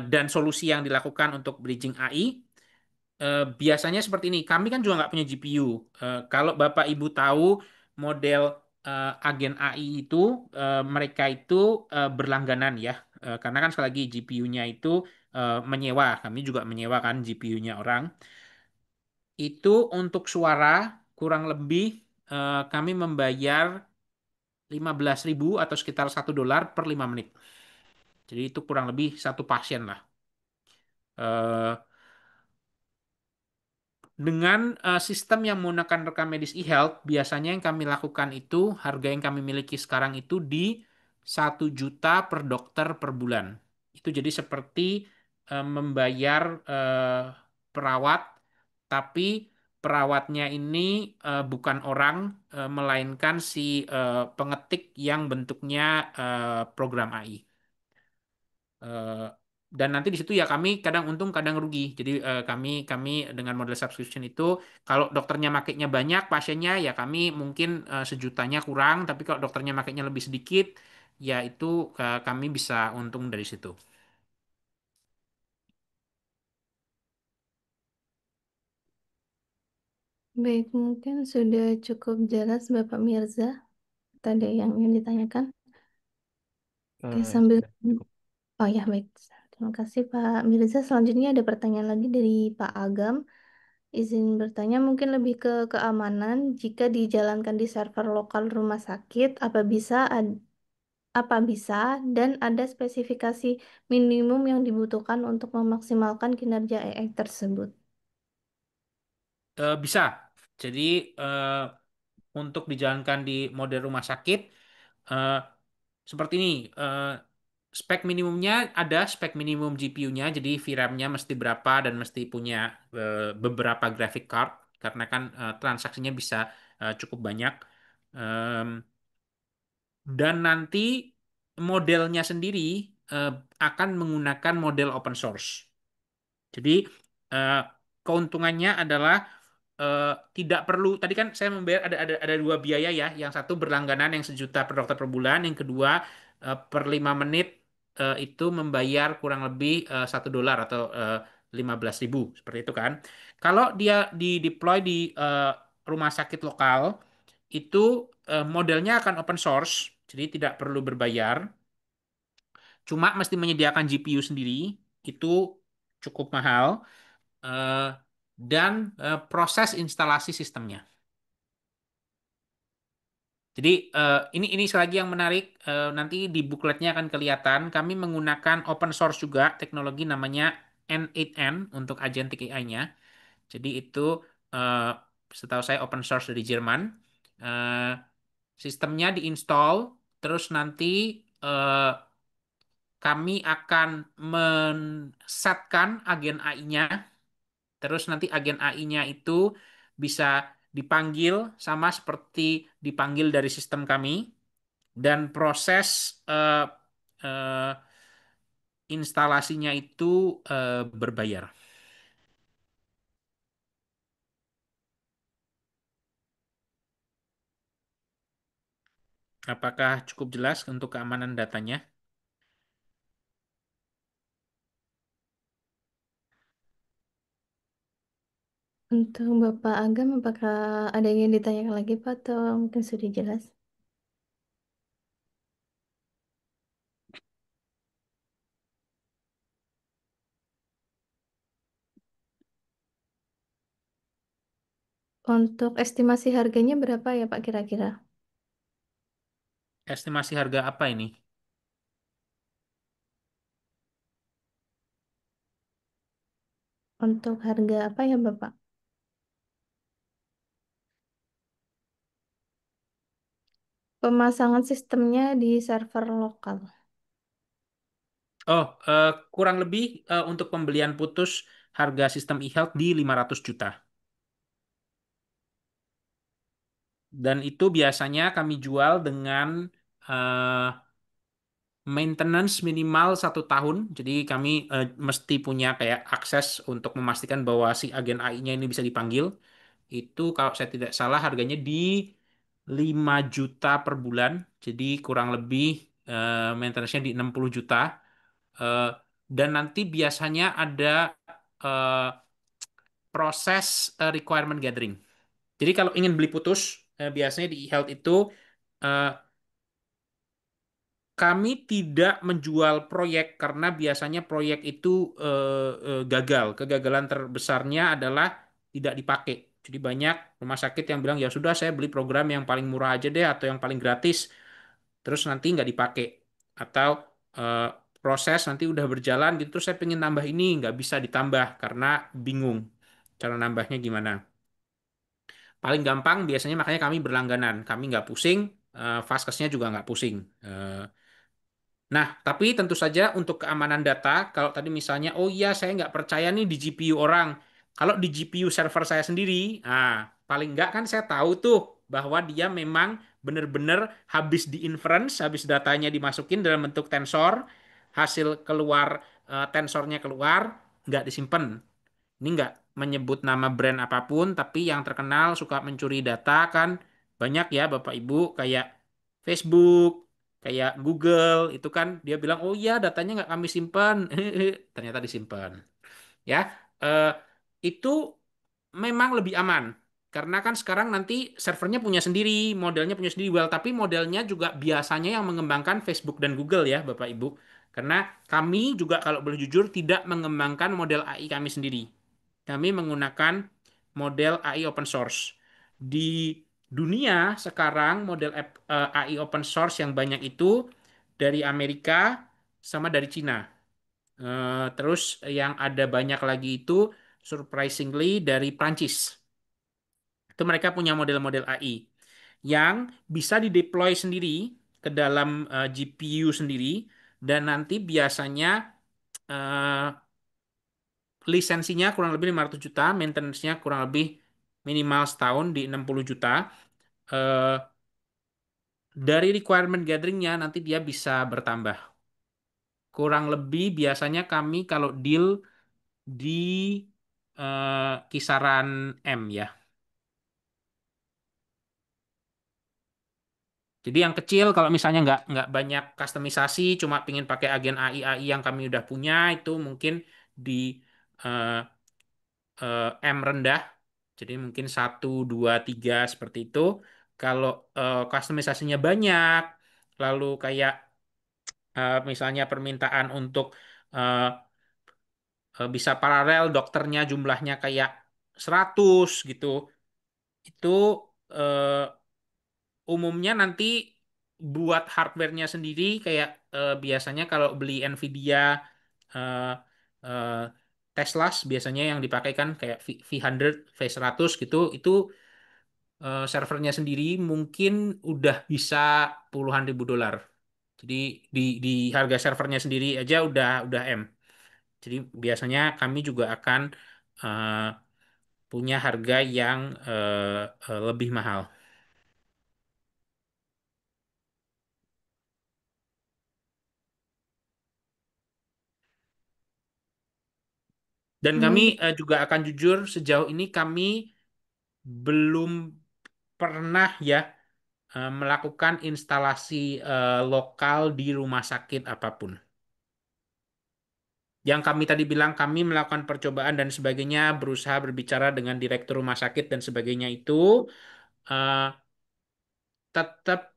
dan solusi yang dilakukan untuk bridging AI. Biasanya seperti ini. Kami kan juga nggak punya GPU. Kalau Bapak Ibu tahu model agen AI itu, mereka itu berlangganan ya. Karena kan sekali lagi GPU-nya itu menyewa. Kami juga menyewa kan GPU-nya orang. Itu untuk suara kurang lebih kami membayar 15.000 atau sekitar $1 per 5 menit. Jadi itu kurang lebih satu pasien lah. Eh, Dengan sistem yang menggunakan rekam medis e-health, biasanya yang kami lakukan itu, harga yang kami miliki sekarang itu di 1 juta per dokter per bulan. Itu jadi seperti membayar perawat, tapi perawatnya ini bukan orang, melainkan si pengetik yang bentuknya program AI. Eh, dan nanti di situ ya kami kadang untung kadang rugi. Jadi kami kami dengan model subscription itu kalau dokternya makainya banyak, pasiennya ya kami mungkin sejutanya kurang, tapi kalau dokternya makainya lebih sedikit, ya itu kami bisa untung dari situ. Baik, mungkin sudah cukup jelas Bapak Mirza. Tadi yang ingin ditanyakan. Oke, sambil... Sudah cukup. Oh ya, baik. Terima kasih Pak Mirza. Selanjutnya ada pertanyaan lagi dari Pak Agam. Izin bertanya mungkin lebih ke keamanan. Jika dijalankan di server lokal rumah sakit, apa bisa dan ada spesifikasi minimum yang dibutuhkan untuk memaksimalkan kinerja AI tersebut? Bisa. Jadi untuk dijalankan di model rumah sakit, eh, seperti ini. Spek minimumnya ada spek minimum GPU-nya, jadi VRAM-nya mesti berapa dan mesti punya beberapa graphic card karena kan transaksinya bisa cukup banyak. Em, dan nanti modelnya sendiri eh, akan menggunakan model open source. Jadi eh, keuntungannya adalah eh, tidak perlu tadi kan saya membayar ada dua biaya ya, yang satu berlangganan yang 1 juta per dokter per bulan, yang kedua per 5 menit itu membayar kurang lebih $1 atau 15.000 seperti itu kan. Kalau dia di deploy di rumah sakit lokal itu modelnya akan open source, jadi tidak perlu berbayar. Cuma mesti menyediakan GPU sendiri, itu cukup mahal. eh, dan proses instalasi sistemnya. Jadi ini sekali lagi yang menarik, nanti di bookletnya akan kelihatan kami menggunakan open source juga teknologi namanya N8N untuk agentic AI-nya. Jadi itu eh, setahu saya open source dari Jerman. Eh, Sistemnya diinstal, terus nanti eh, kami akan men-setkan agen AI-nya. Terus nanti agen AI-nya itu bisa dipanggil sama seperti dipanggil dari sistem kami dan proses eh, instalasinya itu berbayar. Apakah cukup jelas untuk keamanan datanya? Untuk Bapak Agam, apakah ada yang ingin ditanyakan lagi Pak atau mungkin sudah jelas? Untuk estimasi harganya berapa ya Pak kira-kira? Estimasi harga apa ini? Untuk harga apa ya Bapak? Pemasangan sistemnya di server lokal. Oh, kurang lebih untuk pembelian putus harga sistem e-health di 500 juta. Dan itu biasanya kami jual dengan eh, maintenance minimal 1 tahun. Jadi kami mesti punya kayak akses untuk memastikan bahwa si agen AI-nya ini bisa dipanggil. Itu kalau saya tidak salah harganya di 5 juta per bulan. Jadi kurang lebih maintenance-nya di 60 juta. Eh, dan nanti biasanya ada eh, proses requirement gathering. Jadi kalau ingin beli putus, biasanya di e-health itu eh, kami tidak menjual proyek karena biasanya proyek itu gagal. Kegagalan terbesarnya adalah tidak dipakai. Jadi banyak rumah sakit yang bilang ya sudah saya beli program yang paling murah aja deh atau yang paling gratis. terus nanti nggak dipakai, atau eh, proses nanti udah berjalan gitu, terus saya pengen tambah ini nggak bisa ditambah karena bingung cara nambahnya gimana. Paling gampang biasanya makanya kami berlangganan, kami nggak pusing, vaskesnya juga nggak pusing. Eh, Nah, tapi tentu saja untuk keamanan data, kalau tadi misalnya, oh iya saya nggak percaya nih di GPU orang. Kalau di GPU server saya sendiri, paling nggak kan saya tahu tuh bahwa dia memang benar-benar habis di inference, habis datanya dimasukin dalam bentuk tensor, hasil keluar, tensornya keluar, nggak disimpan. Ini nggak menyebut nama brand apapun, tapi yang terkenal suka mencuri data kan banyak ya Bapak Ibu, kayak Facebook, kayak Google, itu kan dia bilang, oh iya datanya nggak kami simpan, ternyata disimpan. Ya, eh, itu memang lebih aman. Karena kan sekarang nanti servernya punya sendiri, modelnya punya sendiri, well, tapi modelnya juga biasanya yang mengembangkan Facebook dan Google ya, Bapak Ibu. Karena kami juga kalau boleh jujur tidak mengembangkan model AI kami sendiri. Kami menggunakan model AI open source. Di dunia sekarang model AI open source yang banyak itu dari Amerika sama dari Cina. Terus yang ada banyak lagi itu surprisingly dari Prancis. Itu mereka punya model-model AI yang bisa dideploy sendiri ke dalam GPU sendiri, dan nanti biasanya eh, lisensinya kurang lebih 500 juta, maintenance-nya kurang lebih minimal setahun di 60 juta. Eh, dari requirement gathering-nya nanti dia bisa bertambah. Kurang lebih biasanya kami kalau deal di kisaran M ya. Jadi yang kecil kalau misalnya nggak banyak customisasi, cuma pengen pakai agen AI AI yang kami udah punya, itu mungkin di eh, M rendah. Jadi mungkin satu, dua, tiga seperti itu. Kalau customisasinya banyak, lalu kayak misalnya permintaan untuk eh, bisa paralel dokternya jumlahnya kayak 100 gitu, itu eh, umumnya nanti buat hardware-nya sendiri kayak biasanya kalau beli Nvidia eh, eh, Tesla biasanya yang dipakai kan kayak V100, V100 gitu, itu servernya sendiri mungkin udah bisa puluhan ribu dolar. Jadi di harga servernya sendiri aja udah M. Jadi biasanya kami juga akan eh, punya harga yang lebih mahal. Dan kami Hmm, juga akan jujur, sejauh ini kami belum pernah ya melakukan instalasi lokal di rumah sakit apapun. Yang kami tadi bilang kami melakukan percobaan dan sebagainya, berusaha berbicara dengan direktur rumah sakit dan sebagainya itu eh, tetap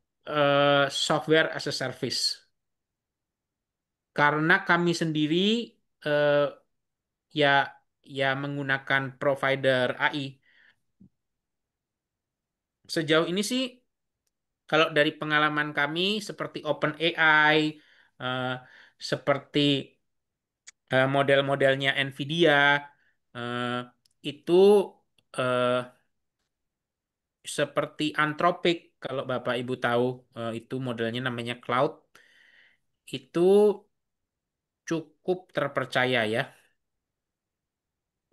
software as a service. Karena kami sendiri eh, ya ya menggunakan provider AI. Sejauh ini sih kalau dari pengalaman kami seperti OpenAI, eh, seperti model-modelnya Nvidia, eh, itu eh, seperti Anthropic, kalau Bapak Ibu tahu, itu modelnya namanya Cloud, itu cukup terpercaya ya.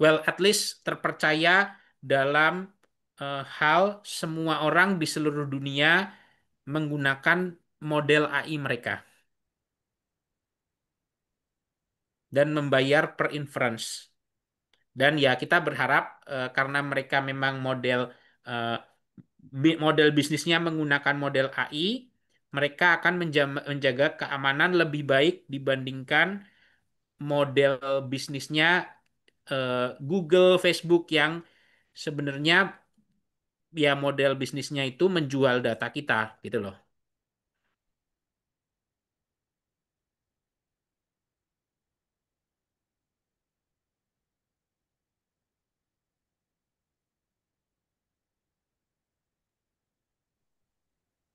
Well, at least terpercaya dalam hal semua orang di seluruh dunia menggunakan model AI mereka dan membayar per inference. Dan ya kita berharap karena mereka memang eh, model bisnisnya menggunakan model AI, mereka akan menjaga keamanan lebih baik dibandingkan model bisnisnya Google, Facebook yang sebenarnya ya model bisnisnya itu menjual data kita gitu loh.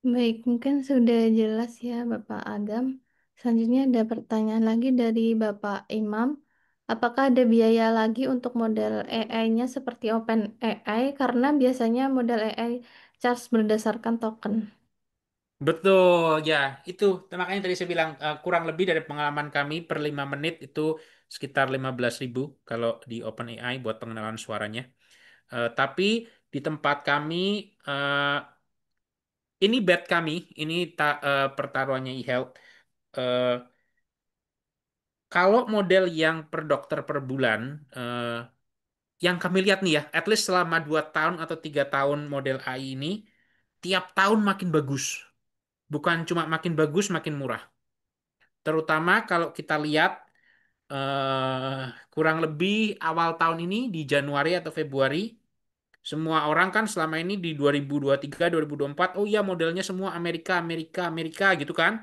Baik, mungkin sudah jelas ya Bapak Agam. Selanjutnya ada pertanyaan lagi dari Bapak Imam. Apakah ada biaya lagi untuk model AI-nya seperti OpenAI? Karena biasanya model AI charge berdasarkan token. Betul, ya itu. Makanya tadi saya bilang kurang lebih dari pengalaman kami per 5 menit itu sekitar 15.000 kalau di OpenAI buat pengenalan suaranya. Tapi di tempat kami eh, ini bet kami, ini pertaruhannya eHealth. Eh, Kalau model yang per dokter per bulan, yang kami lihat nih ya, at least selama 2 tahun atau 3 tahun model AI ini, tiap tahun makin bagus. Bukan cuma makin bagus, makin murah. Terutama kalau kita lihat kurang lebih awal tahun ini di Januari atau Februari, semua orang kan selama ini di 2023, 2024, oh iya modelnya semua Amerika, Amerika, Amerika gitu kan.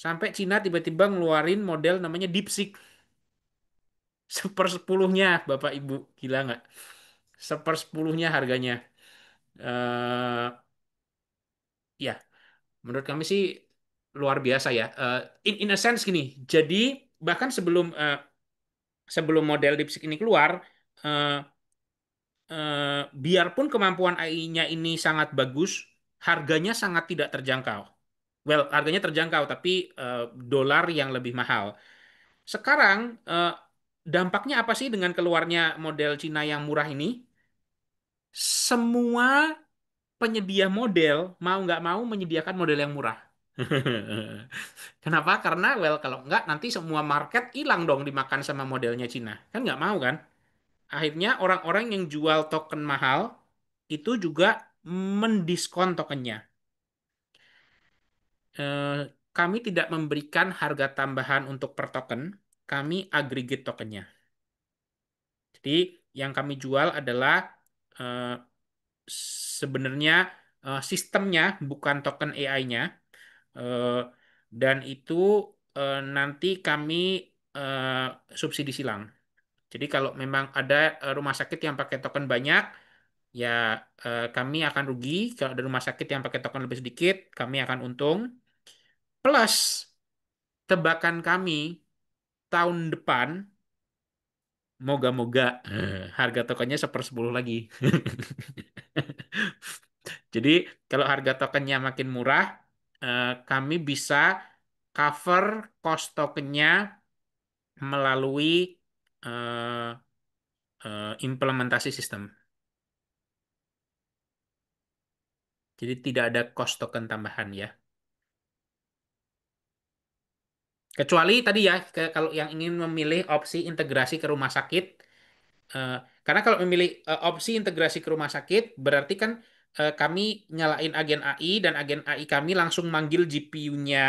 Sampai Cina tiba-tiba ngeluarin model namanya DeepSeek. Sepersepuluhnya, Bapak Ibu. Gila nggak? Sepersepuluhnya harganya. eh Ya, menurut kami sih luar biasa ya. In a sense gini, jadi bahkan sebelum model DeepSeek ini keluar, eh, biarpun kemampuan AI-nya ini sangat bagus, harganya sangat tidak terjangkau. Well, harganya terjangkau, tapi dolar yang lebih mahal. Sekarang, dampaknya apa sih dengan keluarnya model Cina yang murah ini? Semua penyedia model mau nggak mau menyediakan model yang murah. Kenapa? Karena, well, kalau nggak nanti semua market hilang dong dimakan sama modelnya Cina. Kan nggak mau kan? Akhirnya orang-orang yang jual token mahal itu juga mendiskon tokennya. Eh, Kami tidak memberikan harga tambahan untuk per token, kami aggregate tokennya. Jadi yang kami jual adalah eh, sebenarnya sistemnya bukan token AI-nya. Eh, dan itu nanti kami eh, subsidi silang. Jadi kalau memang ada rumah sakit yang pakai token banyak, ya kami akan rugi. Kalau ada rumah sakit yang pakai token lebih sedikit, kami akan untung. Plus, tebakan kami tahun depan, moga-moga harga tokennya 1/10 lagi. Jadi kalau harga tokennya makin murah, kami bisa cover cost tokennya melalui eh, implementasi sistem. Jadi tidak ada cost token tambahan ya. Kecuali tadi ya, kalau yang ingin memilih opsi integrasi ke rumah sakit, eh, karena kalau memilih opsi integrasi ke rumah sakit, berarti kan kami nyalain agen AI dan agen AI kami langsung manggil GPU-nya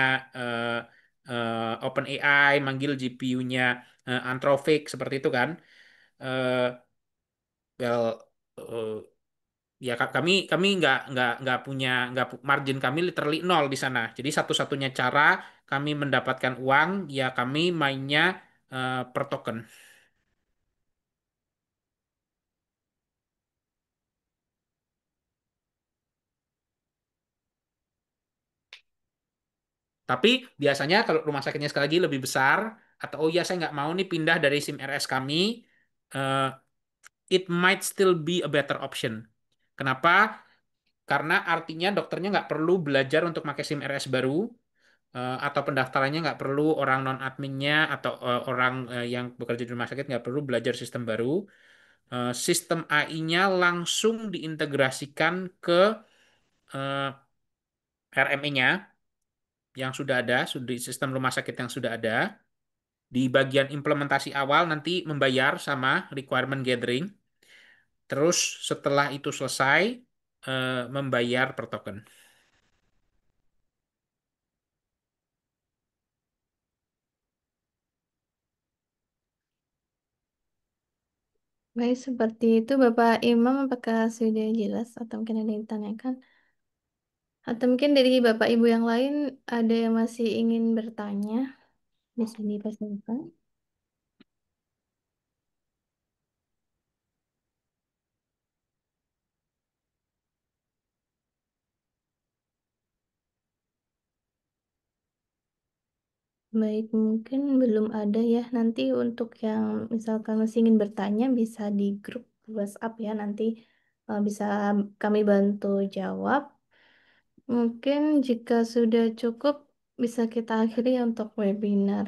OpenAI, manggil GPU-nya Anthropic seperti itu kan. Eh, well, eh, ya kami nggak margin kami literally nol di sana. Jadi satu-satunya cara kami mendapatkan uang ya kami mainnya per token. Tapi biasanya kalau rumah sakitnya sekali lagi lebih besar atau oh ya saya nggak mau nih pindah dari SIM RS kami, eh, it might still be a better option. Kenapa? Karena artinya dokternya nggak perlu belajar untuk pakai SIM RS baru, atau pendaftarannya nggak perlu orang non adminnya atau orang yang bekerja di rumah sakit nggak perlu belajar sistem baru. Sistem AI-nya langsung diintegrasikan ke RME-nya yang sudah ada, di sistem rumah sakit yang sudah ada. Di bagian implementasi awal nanti membayar sama requirement gathering. Terus setelah itu selesai, membayar per token. Baik, seperti itu Bapak Imam, apakah sudah jelas atau mungkin ada yang ditanyakan? Atau mungkin dari Bapak Ibu yang lain ada yang masih ingin bertanya? Bisa dipersilakan. Baik, mungkin belum ada ya. Nanti untuk yang misalkan masih ingin bertanya bisa di grup WhatsApp ya. Nanti bisa kami bantu jawab. Mungkin jika sudah cukup bisa kita akhiri untuk webinar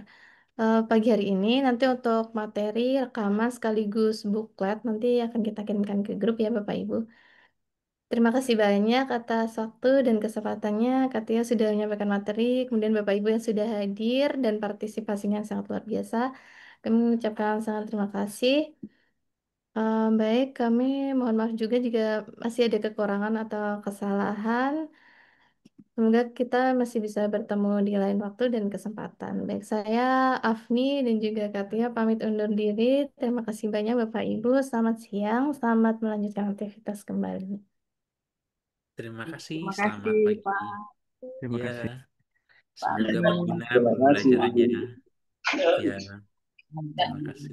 pagi hari ini. Nanti untuk materi rekaman sekaligus buklet nanti akan kita kirimkan ke grup ya Bapak Ibu. Terima kasih banyak atas waktu dan kesempatannya. Katia sudah menyampaikan materi, kemudian Bapak Ibu yang sudah hadir dan partisipasinya sangat luar biasa. Kami mengucapkan sangat terima kasih. Baik, kami mohon maaf juga jika masih ada kekurangan atau kesalahan. Semoga kita masih bisa bertemu di lain waktu dan kesempatan. Baik, saya Afni dan juga Katia pamit undur diri. Terima kasih banyak Bapak Ibu. Selamat siang, selamat melanjutkan aktivitas kembali. Terima kasih, Terima selamat kasih pagi. Pak Terima Ya, kasih. semoga berguna Terima kasih. pembelajarannya. Ya, terima kasih.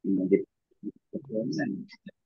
Terima kasih.